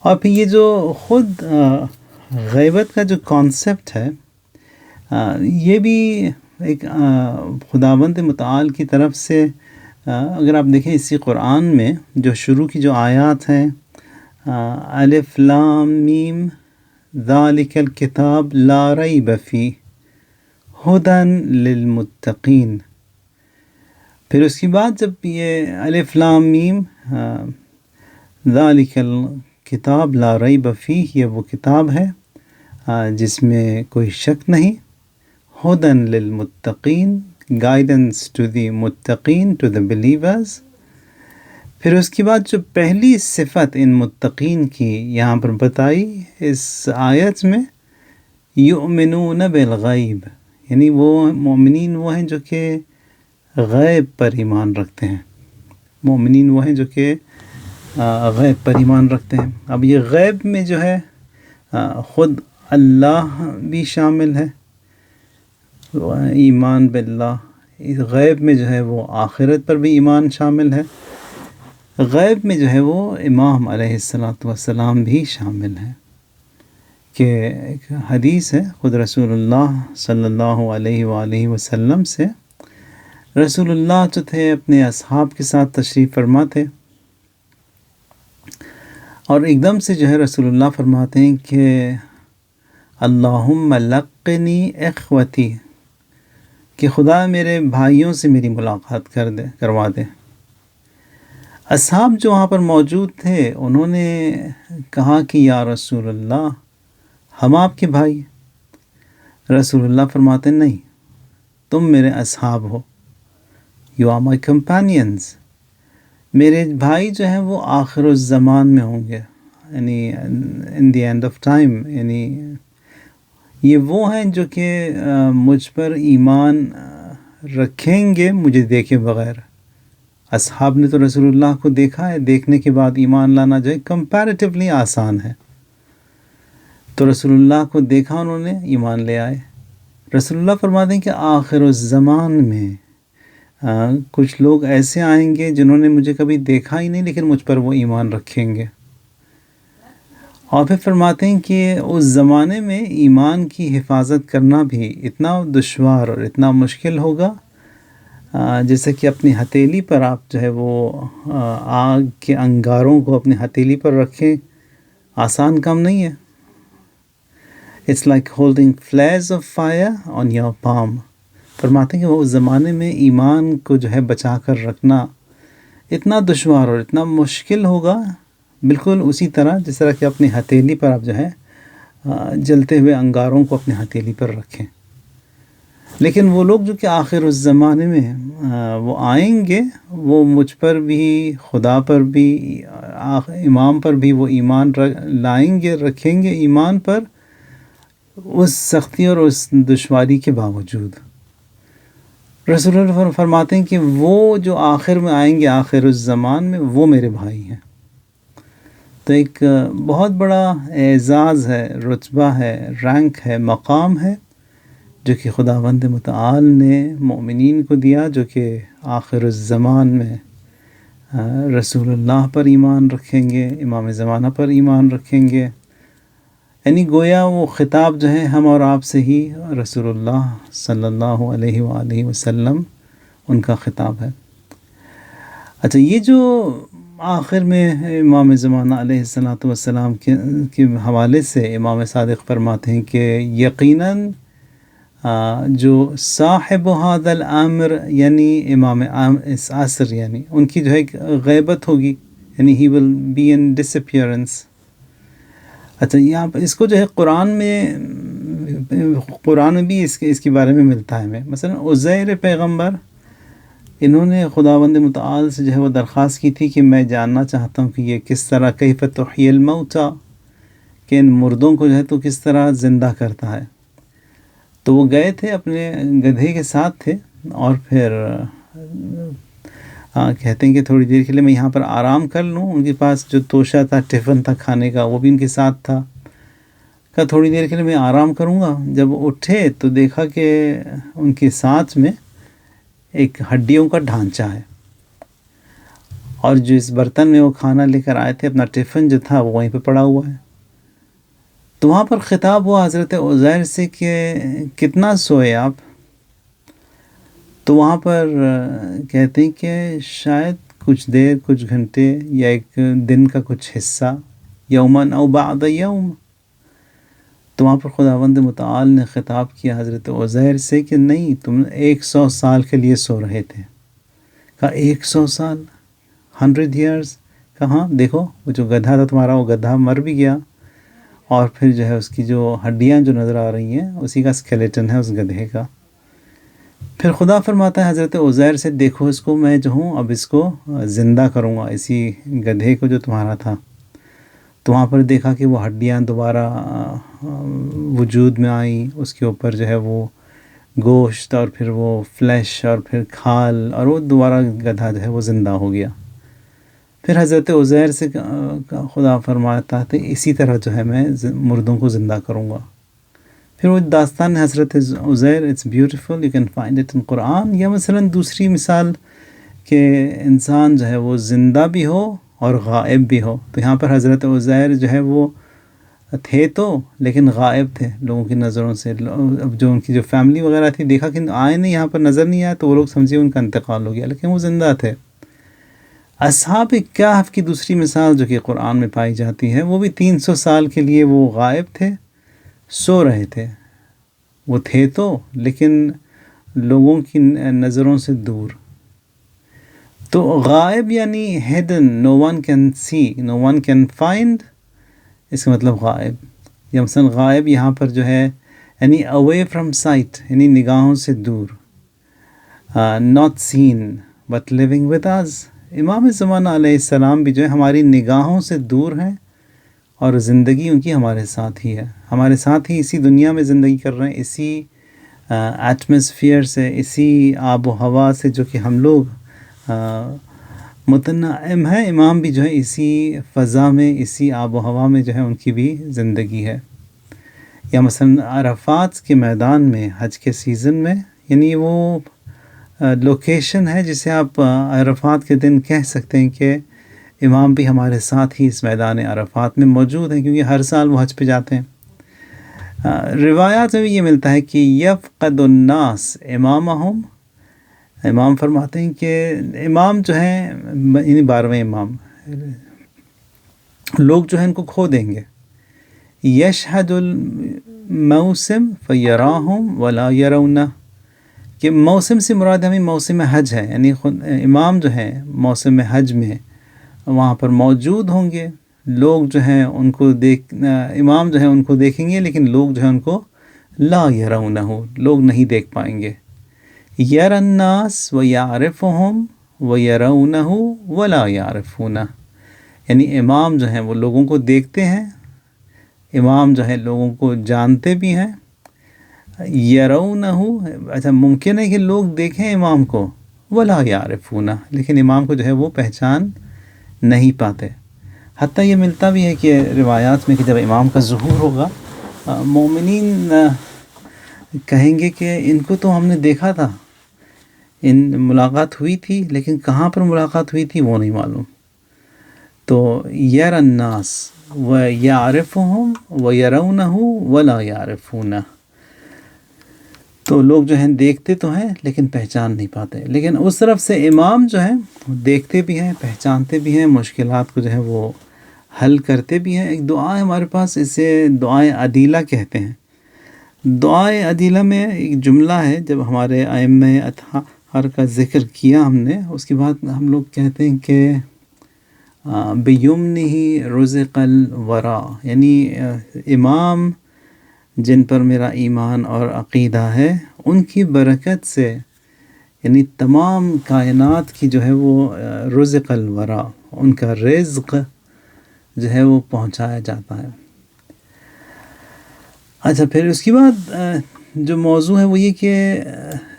اور پھر یہ جو خود غیبت کا جو کانسیپٹ ہے، یہ بھی ایک خداوند متعال کی طرف سے، اگر آپ دیکھیں اسی قرآن میں جو شروع کی جو آیات ہیں، الف لام میم ذالک الکتاب لا ریب فیہ ھدی للمتقین، پھر اس کے بعد جب یہ الف لام میم ذالک الکتاب لا ریب فیہ، یہ وہ کتاب ہے جس میں کوئی شک نہیں، ھدی للمتقین، گائیڈنس ٹو دی متقین، ٹو دی بلیورز۔ پھر اس کے بعد جو پہلی صفت ان متقین کی یہاں پر بتائی اس آیت میں، یؤمنون بالغیب، یعنی وہ مومنین وہ ہیں جو کہ غیب پر ایمان رکھتے ہیں، مومنین وہ ہیں جو کہ غیب پر ایمان رکھتے ہیں۔ اب یہ غیب میں جو ہے خود اللہ بھی شامل ہے، ایمان باللہ، غیب میں جو ہے وہ آخرت پر بھی ایمان شامل ہے، غیب میں جو ہے وہ امام علیہ السلام بھی شامل ہیں۔ کہ ایک حدیث ہے خود رسول اللہ صلی اللہ علیہ وآلہ وسلم سے، رسول اللہ جو تھے اپنے اصحاب کے ساتھ تشریف فرما تھے، اور ایک دم سے جو ہے رسول اللہ فرماتے ہیں کہ اللہم لقنی اخوتی، کہ خدا میرے بھائیوں سے میری ملاقات کروا دے۔ اصحاب جو وہاں پر موجود تھے انہوں نے کہا کہ یا رسول اللہ ہم آپ کے بھائی۔ رسول اللہ فرماتے نہیں، تم میرے اصحاب ہو، یو آر مائی کمپینینز، میرے بھائی جو ہیں وہ آخر الزمان میں ہوں گے، یعنی ان دی اینڈ آف ٹائم، یعنی یہ وہ ہیں جو کہ مجھ پر ایمان رکھیں گے مجھے دیکھے بغیر۔ اصحاب نے تو رسول اللہ کو دیکھا ہے، دیکھنے کے بعد ایمان لانا جو ہے کمپیریٹیولی آسان ہے، تو رسول اللہ کو دیکھا انہوں نے، ایمان لے آئے۔ رسول اللہ فرماتے ہیں کہ آخر الزمان میں کچھ لوگ ایسے آئیں گے جنہوں نے مجھے کبھی دیکھا ہی نہیں لیکن مجھ پر وہ ایمان رکھیں گے۔ اور پھر فرماتے ہیں کہ اس زمانے میں ایمان کی حفاظت کرنا بھی اتنا دشوار اور اتنا مشکل ہوگا جیسے کہ اپنی ہتھیلی پر آپ جو ہے وہ آگ کے انگاروں کو اپنی ہتھیلی پر رکھیں آسان کام نہیں ہے. It's like holding flares of fire on your palm. فرماتے ہیں کہ وہ اس زمانے میں ایمان کو جو ہے بچا کر رکھنا اتنا دشوار اور اتنا مشکل ہوگا، بالکل اسی طرح جس طرح کہ اپنی ہتھیلی پر آپ جو ہے جلتے ہوئے انگاروں کو اپنی ہتھیلی پر رکھیں. لیکن وہ لوگ جو کہ آخر اس زمانے میں وہ آئیں گے، وہ مجھ پر بھی، خدا پر بھی، امام پر بھی وہ ایمان لائیں گے، رکھیں گے ایمان پر، اس سختی اور اس دشواری کے باوجود. رسول اللہ فرماتے ہیں کہ وہ جو آخر میں آئیں گے، آخر اس زمان میں، وہ میرے بھائی ہیں. تو ایک بہت بڑا اعزاز ہے، رتبہ ہے، رینک ہے، مقام ہے جو کہ خداوند متعال نے مومنین کو دیا، جو کہ آخر الزمان میں رسول اللہ پر ایمان رکھیں گے، امام زمانہ پر ایمان رکھیں گے. یعنی گویا وہ خطاب جو ہے ہم اور آپ سے ہی رسول اللہ صلی اللہ علیہ وآلہ وسلم ان کا خطاب ہے. اچھا، یہ جو آخر میں امام زمانہ علیہ السلام کے حوالے سے امام صادق فرماتے ہیں کہ یقیناً جو صاحب هذا الامر، یعنی امام اس عصر، یعنی ان کی جو ہے غیبت ہوگی، یعنی he will be in disappearance. اچھا، یہاں پر اس کو جو ہے قرآن میں بھی اس کے بارے میں ملتا ہے ہمیں. مثلا عزیر پیغمبر، انہوں نے خداوند متعال سے جو ہے وہ درخواست کی تھی کہ میں جاننا چاہتا ہوں کہ یہ کس طرح کیف تحیی الموتیٰ، کہ ان مردوں کو جو ہے تو کس طرح زندہ کرتا ہے. تو وہ گئے تھے، اپنے گدھے کے ساتھ تھے، اور پھر کہتے ہیں کہ تھوڑی دیر کے لیے میں یہاں پر آرام کر لوں. ان کے پاس جو توشہ تھا، ٹفن تھا کھانے کا، وہ بھی ان کے ساتھ تھا. کہا تھوڑی دیر کے لیے میں آرام کروں گا. جب اٹھے تو دیکھا کہ ان کے ساتھ میں ایک ہڈیوں کا ڈھانچہ ہے، اور جو اس برتن میں وہ کھانا لے کر آئے تھے، اپنا ٹفن جو تھا، وہ وہیں پہ پڑا ہوا ہے. تو وہاں پر خطاب ہوا حضرت عزیر سے کہ کتنا سوئے آپ؟ تو وہاں پر کہتے ہیں کہ شاید کچھ دیر، کچھ گھنٹے، یا ایک دن کا کچھ حصہ، یوماً او بعد یوم. تو وہاں پر خداوند متعال نے خطاب کیا حضرت عزیر سے کہ نہیں، تم 100 سال کے لیے سو رہے تھے. کہا 100 سال، 100 years. کہاں دیکھو، وہ جو گدھا تھا تمہارا، وہ گدھا مر بھی گیا، اور پھر جو ہے اس کی جو ہڈیاں جو نظر آ رہی ہیں، اسی کا اسکیلیٹن ہے اس گدھے کا. پھر خدا فرماتا ہے حضرت عزیر سے، دیکھو اس کو میں جو ہوں اب اس کو زندہ کروں گا، اسی گدھے کو جو تمہارا تھا. تو وہاں پر دیکھا کہ وہ ہڈیاں دوبارہ وجود میں آئیں، اس کے اوپر جو ہے وہ گوشت، اور پھر وہ فلیش، اور پھر کھال، اور وہ دوبارہ گدھا جو ہے وہ زندہ ہو گیا. پھر حضرت عزیر سے خدا فرماتا ہے اسی طرح جو ہے میں مردوں کو زندہ کروں گا. پھر وہ داستان حضرت عزیر، it's beautiful, you can find it in Quran. یا مثلا دوسری مثال کہ انسان جو ہے وہ زندہ بھی ہو اور غائب بھی ہو. تو یہاں پر حضرت عزیر جو ہے وہ تھے تو، لیکن غائب تھے لوگوں کی نظروں سے. اب جو ان کی جو فیملی وغیرہ تھی، دیکھا کہ آئے نہیں، یہاں پر نظر نہیں آیا، تو وہ لوگ سمجھے ان کا انتقال ہو گیا، لیکن وہ زندہ تھے. اصحاب کہف کی دوسری مثال جو کہ قرآن میں پائی جاتی ہے، وہ بھی 300 سال کے لیے وہ غائب تھے، سو رہے تھے. وہ تھے تو، لیکن لوگوں کی نظروں سے دور. تو غائب یعنی hidden, no one can see, no one can find. اس کا مطلب غائب. یا مثلا غائب یہاں پر جو ہے یعنی away from sight، یعنی نگاہوں سے دور. not seen but living with us. امام زمانہ علیہ السلام بھی جو ہے ہماری نگاہوں سے دور ہیں، اور زندگی ان کی ہمارے ساتھ ہی ہے، ہمارے ساتھ ہی اسی دنیا میں زندگی کر رہے ہیں، اسی ایٹماسفیئر سے، اسی آب و ہوا سے جو کہ ہم لوگ متنعم ہیں. امام بھی جو ہے اسی فضا میں، اسی آب و ہوا میں جو ہے ان کی بھی زندگی ہے. یا مثلا عرفات کے میدان میں حج کے سیزن میں، یعنی وہ لوکیشن ہے جسے آپ عرفات کے دن کہہ سکتے ہیں کہ امام بھی ہمارے ساتھ ہی اس میدان عرفات میں موجود ہیں، کیونکہ ہر سال وہ حج پہ جاتے ہیں. روایات میں بھی یہ ملتا ہے کہ یفقد الناس امامہم. امام فرماتے ہیں کہ امام جو ہیں، یعنی 12ویں امام، لوگ جو ہے ان کو کھو دیں گے. یشہد الموسم فیراہم ولا یرونہ، کہ موسم سے مراد ہمیں موسم حج ہے، یعنی خود امام جو ہے موسم حج میں وہاں پر موجود ہوں گے. لوگ جو ہیں ان کو امام جو ہے ان کو دیکھیں گے، لیکن لوگ جو ہیں ان کو لا یرونہ، لوگ نہیں دیکھ پائیں گے. یر الناس و یعرفہم و یرونہ ولا یعرفونہ، یعنی امام جو ہیں وہ لوگوں کو دیکھتے ہیں، امام جو ہے لوگوں کو جانتے بھی ہیں. یرونہ، اچھا ممکن ہے کہ لوگ دیکھیں امام کو، ولا یعرفونہ، لیکن امام کو جو ہے وہ پہچان نہیں پاتے. حتیٰ یہ ملتا بھی ہے کہ روایات میں کہ جب امام کا ظہور ہوگا، مومنین کہیں گے کہ ان کو تو ہم نے دیکھا تھا، ان ملاقات ہوئی تھی، لیکن کہاں پر ملاقات ہوئی تھی وہ نہیں معلوم. تو یر الناس و یعرفہم و یرونہ ولا یعرفونہ، تو لوگ جو ہیں دیکھتے تو ہیں لیکن پہچان نہیں پاتے. لیکن اس طرف سے امام جو ہیں دیکھتے بھی ہیں، پہچانتے بھی ہیں، مشکلات کو جو ہے وہ حل کرتے بھی ہیں. ایک دعا ہے ہمارے پاس، اسے دعائے عدیلہ کہتے ہیں. دعائے عدیلہ میں ایک جملہ ہے، جب ہمارے ائمہ اطہار کا ذکر کیا ہم نے، اس کے بعد ہم لوگ کہتے ہیں کہ بیمنہ رزق الورا، یعنی امام جن پر میرا ایمان اور عقیدہ ہے، ان کی برکت سے یعنی تمام کائنات کی جو ہے وہ رزق الورا، ان کا رزق جو ہے وہ پہنچایا جاتا ہے. اچھا، پھر اس کے بعد جو موضوع ہے وہ یہ کہ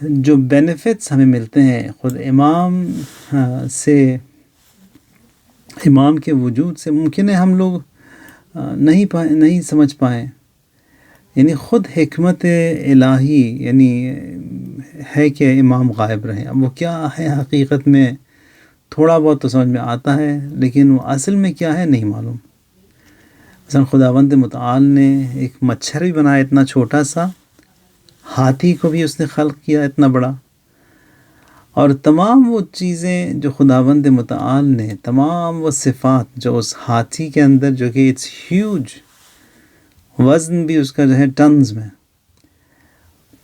جو بینیفٹس ہمیں ملتے ہیں خود امام سے، امام کے وجود سے، ممکن ہے ہم لوگ نہیں سمجھ پائیں. یعنی خود حکمت الہی یعنی ہے کہ امام غائب رہیں. اب وہ کیا ہے حقیقت میں، تھوڑا بہت تو سمجھ میں آتا ہے، لیکن وہ اصل میں کیا ہے نہیں معلوم. مثلا خداوند متعال نے ایک مچھر بھی بنایا اتنا چھوٹا سا، ہاتھی کو بھی اس نے خلق کیا اتنا بڑا، اور تمام وہ چیزیں جو خداوند متعال نے، تمام وہ صفات جو اس ہاتھی کے اندر، جو کہ اٹس ہیوج، وزن بھی اس کا جو ہے ٹنز میں،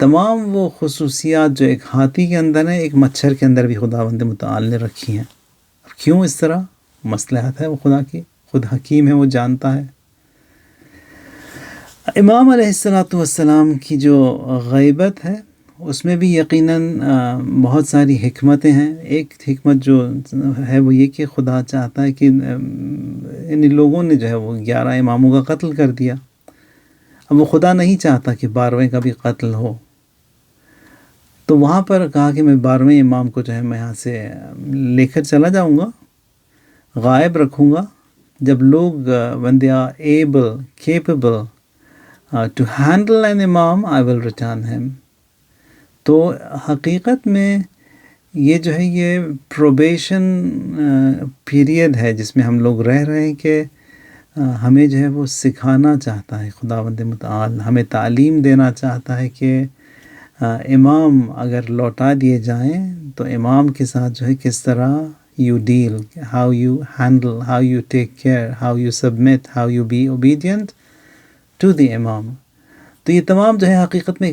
تمام وہ خصوصیات جو ایک ہاتھی کے اندر ہیں، ایک مچھر کے اندر بھی خداوند متعال نے رکھی ہیں. کیوں اس طرح؟ مصلحت ہے وہ خدا کی، خود حکیم ہے، وہ جانتا ہے. امام علیہ السلام کی جو غیبت ہے اس میں بھی یقیناً بہت ساری حکمتیں ہیں. ایک حکمت جو ہے وہ یہ کہ خدا چاہتا ہے کہ یعنی لوگوں نے جو ہے وہ 11 اماموں کا قتل کر دیا. اب وہ خدا نہیں چاہتا کہ 12ویں کا بھی قتل ہو، تو وہاں پر کہا کہ میں 12ویں امام کو جو ہے میں یہاں سے لے کر چلا جاؤں گا، غائب رکھوں گا. جب لوگ when they are able, capable to handle an imam, I will return him. تو حقیقت میں یہ جو ہے یہ پروبیشن پیریڈ ہے جس میں ہم لوگ رہ رہے ہیں کہ ہمیں جو ہے وہ سکھانا چاہتا ہے خداوند متعال، ہمیں تعلیم دینا چاہتا ہے کہ امام اگر لوٹا دیے جائیں تو امام کے ساتھ جو ہے کس طرح you deal, how you handle, how you take care, how you submit, how you be obedient to the imam. تو یہ تمام جو ہے حقیقت میں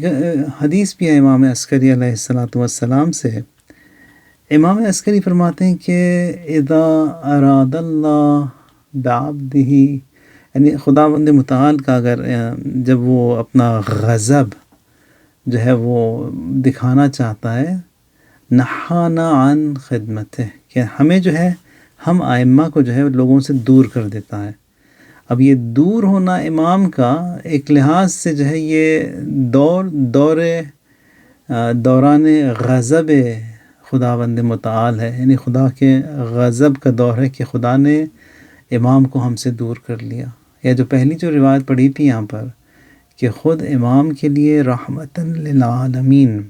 حدیث بھی ہے امام عسکری علیہ السلام سے. امام عسکری فرماتے ہیں کہ اذا اراد اللہ بعبدہ، یعنی خداوند متعال کا اگر جب وہ اپنا غضب جو ہے وہ دکھانا چاہتا ہے، نہانا عن خدمتہ، کہ ہمیں جو ہے ہم ائمہ کو جو ہے لوگوں سے دور کر دیتا ہے. اب یہ دور ہونا امام کا ایک لحاظ سے جو ہے یہ دوران غضب خداوند متعال ہے، یعنی خدا کے غضب کا دور ہے کہ خدا نے امام کو ہم سے دور کر لیا. یا جو پہلی جو روایت پڑھی تھی یہاں پر کہ خود امام کے لیے رحمتاً للعالمین،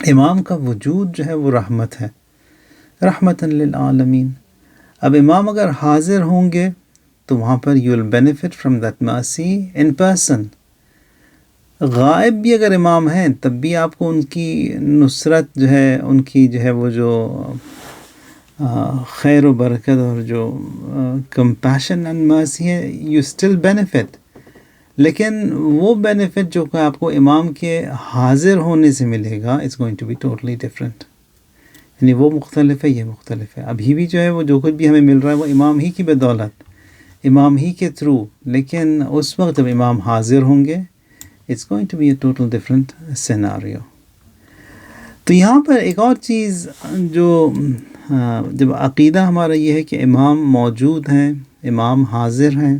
امام کا وجود جو ہے وہ رحمت ہے، رحمتاً للعالمین. اب امام اگر حاضر ہوں گے تو وہاں پر you will benefit from that mercy in person. غائب بھی اگر امام ہیں تب بھی آپ کو ان کی نصرت جو ہے، ان کی جو ہے وہ جو خیر و برکت اور جو کمپیشن اینڈ مرسی ہے، یو اسٹل بینیفٹ، لیکن وہ بینیفٹ جو کہ آپ کو امام کے حاضر ہونے سے ملے گا it's going to be totally different. یعنی وہ مختلف ہے، یہ مختلف ہے. ابھی بھی جو ہے وہ جو کچھ بھی ہمیں مل رہا ہے وہ امام ہی کی بدولت، امام ہی کے تھرو، لیکن اس وقت جب امام حاضر ہوں گے it's going to be a total different scenario. تو یہاں پر ایک اور چیز جو جب عقیدہ ہمارا یہ ہے کہ امام موجود ہیں، امام حاضر ہیں،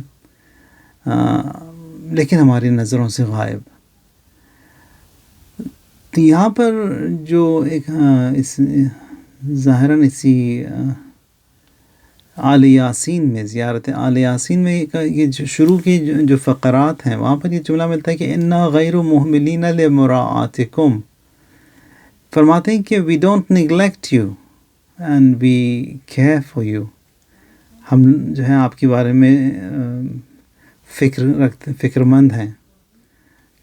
لیکن ہماری نظروں سے غائب. تو یہاں پر جو ایک ظاہراً اسی آل یاسین میں، زیارت آل یاسین میں یہ جو شروع کی جو فقرات ہیں وہاں پر یہ جملہ ملتا ہے کہ انا غیر مہملین لمراعاتکم، فرماتے ہیں کہ we don't neglect you and we care for you. ہم جو ہے آپ کے بارے میں فکر مند ہیں.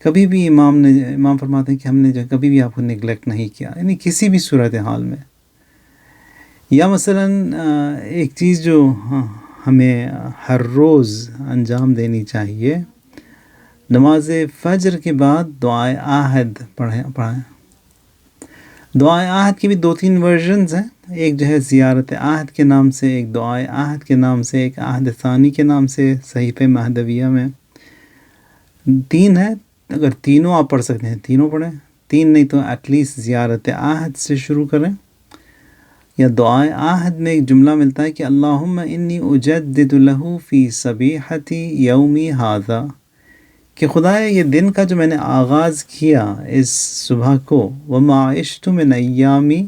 کبھی بھی امام فرماتے ہیں کہ ہم نے جو کبھی بھی آپ کو نیگلیکٹ نہیں کیا، یعنی کسی بھی صورت حال میں. یا مثلا ایک چیز جو ہمیں ہر روز انجام دینی چاہیے، نماز فجر کے بعد دعائے عہد پڑھیں. دعائے عہد کی بھی 2-3 ورژنز ہیں. ایک جو ہے زیارت عہد کے نام سے، ایک دعائے عہد کے نام سے، ایک عہد ثانی کے نام سے صحیفہ مہدویہ میں. 3 ہے، اگر تینوں آپ پڑھ سکتے ہیں تینوں پڑھیں، 3 نہیں تو ایٹ لیسٹ زیارت عہد سے شروع کریں. یا دعائے عہد میں ایک جملہ ملتا ہے کہ اللہم انی اجدد لہ فی صبیحتی یومی ھذا، کہ خدایا یہ دن کا جو میں نے آغاز کیا اس صبح کو، وما عشت من ایامی،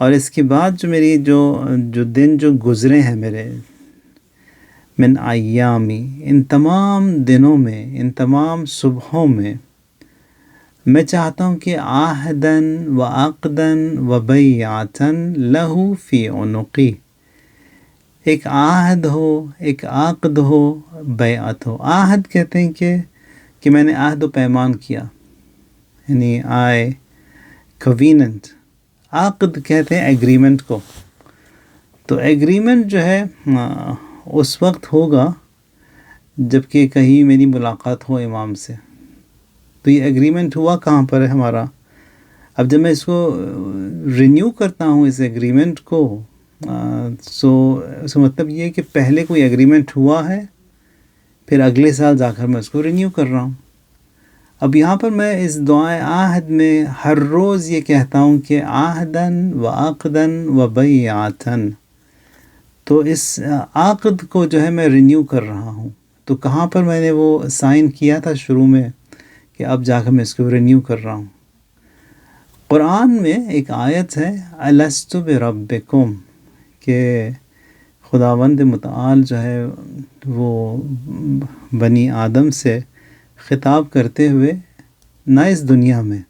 اور اس کے بعد جو میری جو دن جو گزرے ہیں میرے، من ایامی، ان تمام دنوں میں، ان تمام صبحوں میں میں چاہتا ہوں کہ عہدن و عقدن و بیعتن لہو فی عنقی، ایک عہد ہو، ایک عقد ہو، بیعت ہو. عہد کہتے ہیں کہ میں نے عہد و پیمان کیا، یعنی کویننٹ. عقد کہتے ہیں ایگریمنٹ کو. تو ایگریمنٹ جو ہے اس وقت ہوگا جب کہ کہیں میری ملاقات ہو امام سے. تو یہ ایگریمنٹ ہوا کہاں پر ہے ہمارا؟ اب جب میں اس کو رینیو کرتا ہوں اس ایگریمنٹ کو، سو اس کا مطلب یہ ہے کہ پہلے کوئی ایگریمنٹ ہوا ہے، پھر اگلے سال جا کر میں اس کو رینیو کر رہا ہوں. اب یہاں پر میں اس دعائے عہد میں ہر روز یہ کہتا ہوں کہ عہدن و عقدن و بیعتن، تو اس عقد کو جو ہے میں رینیو کر رہا ہوں. تو کہاں پر میں نے وہ سائن کیا تھا شروع میں، کہ اب جا کر میں اس کو رینیو کر رہا ہوں. قرآن میں ایک آیت ہے الست بربکم، کہ خداوند متعال جو ہے وہ بنی آدم سے خطاب کرتے ہوئے، نہ اس دنیا میں،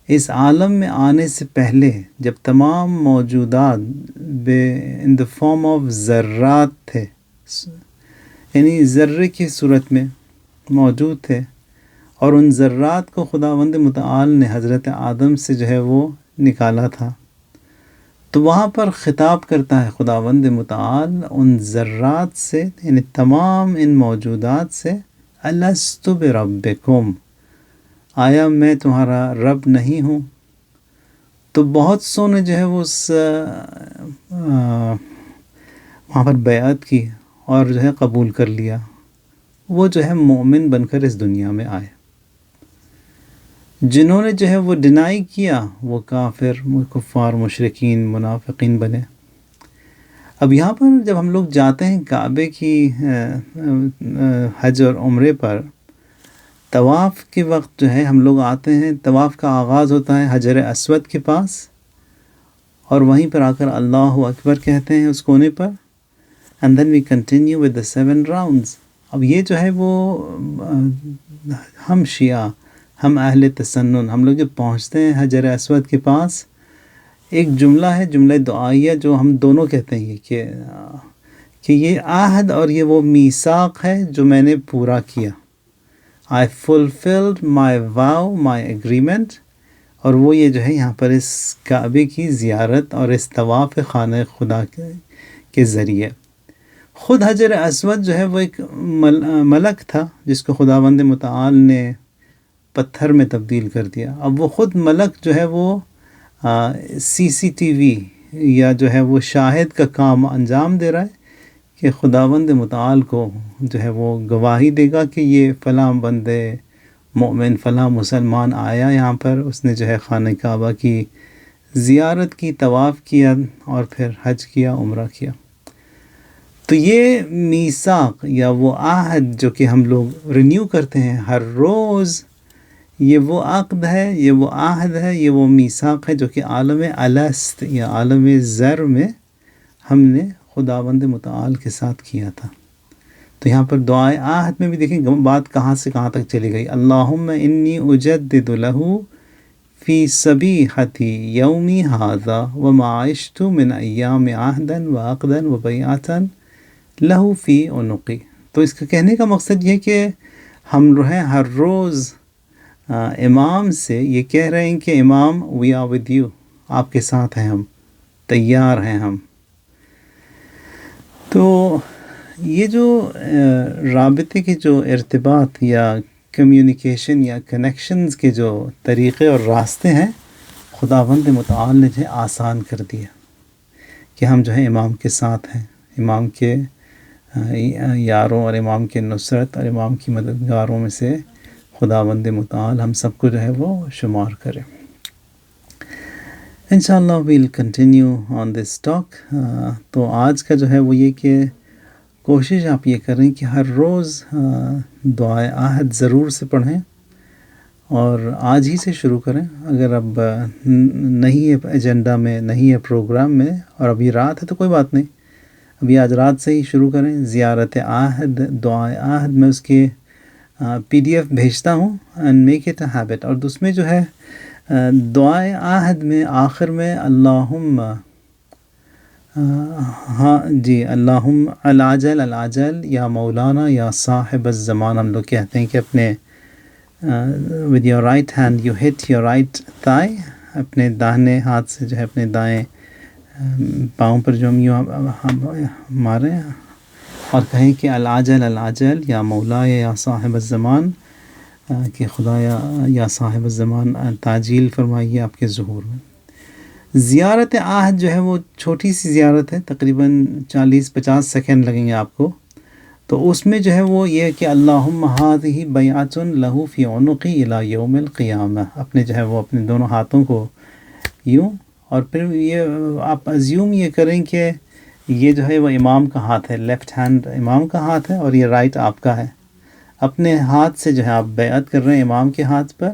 اس عالم میں آنے سے پہلے جب تمام موجودات ان دا فارم آف ذرات تھے، یعنی ذرے کی صورت میں موجود تھے، اور ان ذرات کو خداوند متعال نے حضرت آدم سے جو ہے وہ نکالا تھا. تو وہاں پر خطاب کرتا ہے خداوند متعال ان ذرات سے، یعنی تمام ان موجودات سے، الست بربکم، آیا میں تمہارا رب نہیں ہوں؟ تو بہت سو نے جو ہے وہ وہاں پر بیعت کی اور جو ہے قبول کر لیا. وہ جو ہے مومن بن کر اس دنیا میں آئے. جنہوں نے جو ہے وہ ڈینائی کیا وہ کافر، کفار، مشرکین، منافقین بنے. اب یہاں پر جب ہم لوگ جاتے ہیں کعبے کی حج اور عمرے پر، طواف کے وقت جو ہے ہم لوگ آتے ہیں، طواف کا آغاز ہوتا ہے حجر اسود کے پاس، اور وہیں پر آ کر اللہ اکبر کہتے ہیں اس کونے پر، and then we continue with the 7 rounds. اب یہ جو ہے وہ ہم شیعہ، ہم اہل تسنن، ہم لوگ جب پہنچتے ہیں حجر اسود کے پاس، ایک جملہ ہے، جملہ دعائیہ جو ہم دونوں کہتے ہیں کہ یہ عہد اور یہ وہ میثاق ہے جو میں نے پورا کیا. I fulfilled my vow, my agreement. اور وہ یہ جو ہے یہاں پر اس کعبے کی زیارت اور اس طواف خانہ خدا کے ذریعے. خود حجر اسود جو ہے وہ ایک ملک تھا جس کو خداوند متعال نے پتھر میں تبدیل کر دیا. اب وہ خود ملک جو ہے وہ CCTV یا جو ہے وہ شاہد کا کام انجام دے رہا ہے کہ خداوند متعال کو جو ہے وہ گواہی دے گا کہ یہ فلاں بندے مومن فلاں مسلمان آیا یہاں پر، اس نے جو ہے خانہ کعبہ کی زیارت کی، طواف کیا اور پھر حج کیا، عمرہ کیا. تو یہ میثاق یا وہ عہد جو کہ ہم لوگ رینیو کرتے ہیں ہر روز، یہ وہ عقد ہے، یہ وہ عہد ہے، یہ وہ میثاق ہے جو کہ عالم الست یا عالم زر میں ہم نے خداوند متعال کے ساتھ کیا تھا. تو یہاں پر دعائے عہد میں بھی دیکھیں بات کہاں سے کہاں تک چلی گئی. اللہم انی اجدد لہ فی صبیحتی یومی ھذا وما عشت من ایام عہدا وعقدا وبیعتا لہ فی عنقی. تو اس کا کہنے کا مقصد یہ کہ ہم جو ہیں ہر روز امام سے یہ کہہ رہے ہیں کہ امام وی آر ود یو، آپ کے ساتھ ہیں، ہم تیار ہیں ہم. تو یہ جو رابطے کے جو ارتباط یا کمیونیکیشن یا کنیکشنز کے جو طریقے اور راستے ہیں، خداوند متعال نے جو آسان کر دیا کہ ہم جو ہے امام کے ساتھ ہیں، امام کے یاروں اور امام کے نصرت اور امام کی مددگاروں میں سے خداوند متعال ہم سب کو جو ہے وہ شمار کرے. انشاءاللہ we'll continue on this talk. تو آج کا جو ہے وہ یہ کہ کوشش آپ یہ کریں کہ ہر روز دعائے عہد ضرور سے پڑھیں اور آج ہی سے شروع کریں. اگر اب نہیں ہے ایجنڈا میں، نہیں ہے پروگرام میں اور ابھی رات ہے تو کوئی بات نہیں، ابھی آج رات سے ہی شروع کریں. زیارت عہد، دعائے عہد میں اس کے PDF بھیجتا ہوں and make it a habit. اور اس میں جو ہے دعائے عہد میں آخر میں اللہم اللہم العجل العجل یا مولانا یا صاحب الزمان، ہم لوگ کہتے ہیں کہ اپنے with your right hand you hit your right thigh، اپنے داہنے ہاتھ سے جو ہے اپنے دائیں پاؤں پر جو ہم یوں ماریں اور کہیں کہ العجل العجل یا مولا یا صاحب الزمان، کہ خدایا یا صاحب الزمان تعجیل فرمائیے آپ کے ظہور میں. زیارت عہد جو ہے وہ چھوٹی سی زیارت ہے، تقریباً 40-50 سیکنڈ لگیں گے آپ کو. تو اس میں جو ہے وہ یہ کہ اللہم ھذہ بیعۃ لہ فی عنقی الی یوم القیامہ، اپنے جو ہے وہ اپنے دونوں ہاتھوں کو یوں، اور پھر یہ آپ ازیوم یہ کریں کہ یہ جو ہے وہ امام کا ہاتھ ہے، لیفٹ ہینڈ امام کا ہاتھ ہے اور یہ رائٹ آپ کا ہے. اپنے ہاتھ سے جو ہے آپ بیعت کر رہے ہیں امام کے ہاتھ پر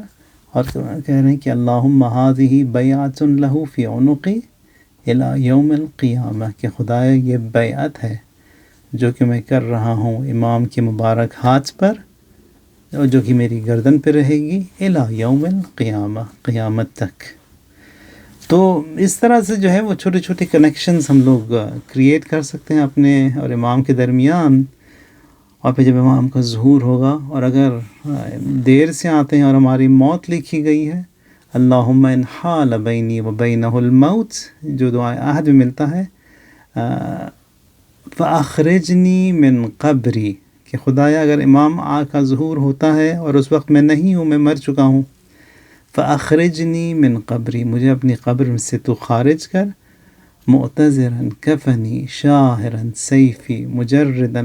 اور کہہ رہے ہیں کہ اللہم ھذہ بیعۃ لہ فی عنقی الی یوم القیامہ، کہ خدایا یہ بیعت ہے جو کہ میں کر رہا ہوں امام کے مبارک ہاتھ پر اور جو کہ میری گردن پہ رہے گی الی یوم القیامہ، قیامت تک. تو اس طرح سے جو ہے وہ چھوٹے چھوٹے کنیکشنز ہم لوگ کریٹ کر سکتے ہیں اپنے اور امام کے درمیان. اور پھر جب امام کا ظہور ہوگا اور اگر دیر سے آتے ہیں اور ہماری موت لکھی گئی ہے، اللہم ان حال بینی و بینہ الموت، جو دعائے عہد میں ملتا ہے، فاخرجنی من قبری، کہ خدایا اگر امام کا ظہور ہوتا ہے اور اس وقت میں نہیں ہوں، میں مر چکا ہوں، فاخرجنی من قبری، مجھے اپنی قبر میں سے تو خارج کر، معتذرا کفنی شاہرا سیفی مجردا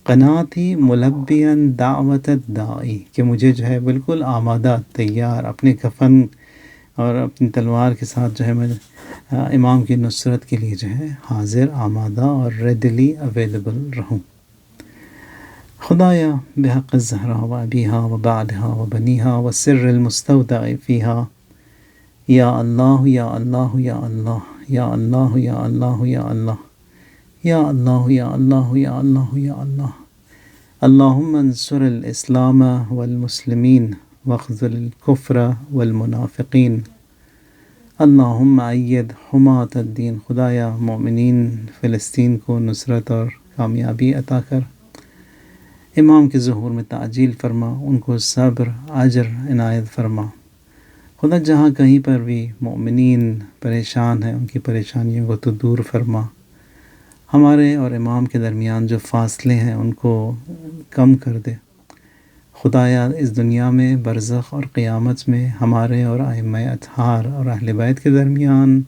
قناتی ملبیا دعوت الداعی، کہ مجھے جو ہے بالکل آمادہ تیار اپنے کفن اور اپنی تلوار کے ساتھ جو ہے میں امام کی نصرت کے لیے جو ہے حاضر آمادہ اور ریڈلی اویلیبل رہوں. خدایا بحق الزہرا و ابیہا و بعدہا و بنیہا و سر المستودع فیہا، یا اللہ یا اللہ یا اللہ یا اللہ یا اللہ یا اللہ یا اللہ یا اللہ یا اللہ یا اللہ. اللہم انصر الاسلام والمسلمین واخذل الکفر والمنافقین. اللہم اید حماة الدین، خدایا مومنین فلسطین کو نصرت اور کامیابی عطا کر، امام کے ظہور میں تعجیل فرما، ان کو صبر اجر عنایت فرما. خدا جہاں کہیں پر بھی مومنین پریشان ہیں ان کی پریشانیوں کو تو دور فرما، ہمارے اور امام کے درمیان جو فاصلے ہیں ان کو کم کر دے۔ خدایا اس دنیا میں، برزخ اور قیامت میں ہمارے اور ائمہ اطہار اور اہل بیت کے درمیان،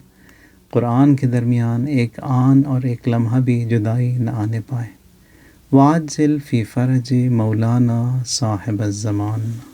قرآن کے درمیان ایک آن اور ایک لمحہ بھی جدائی نہ آنے پائے۔ وعجل فی فرج مولانا صاحب الزمان۔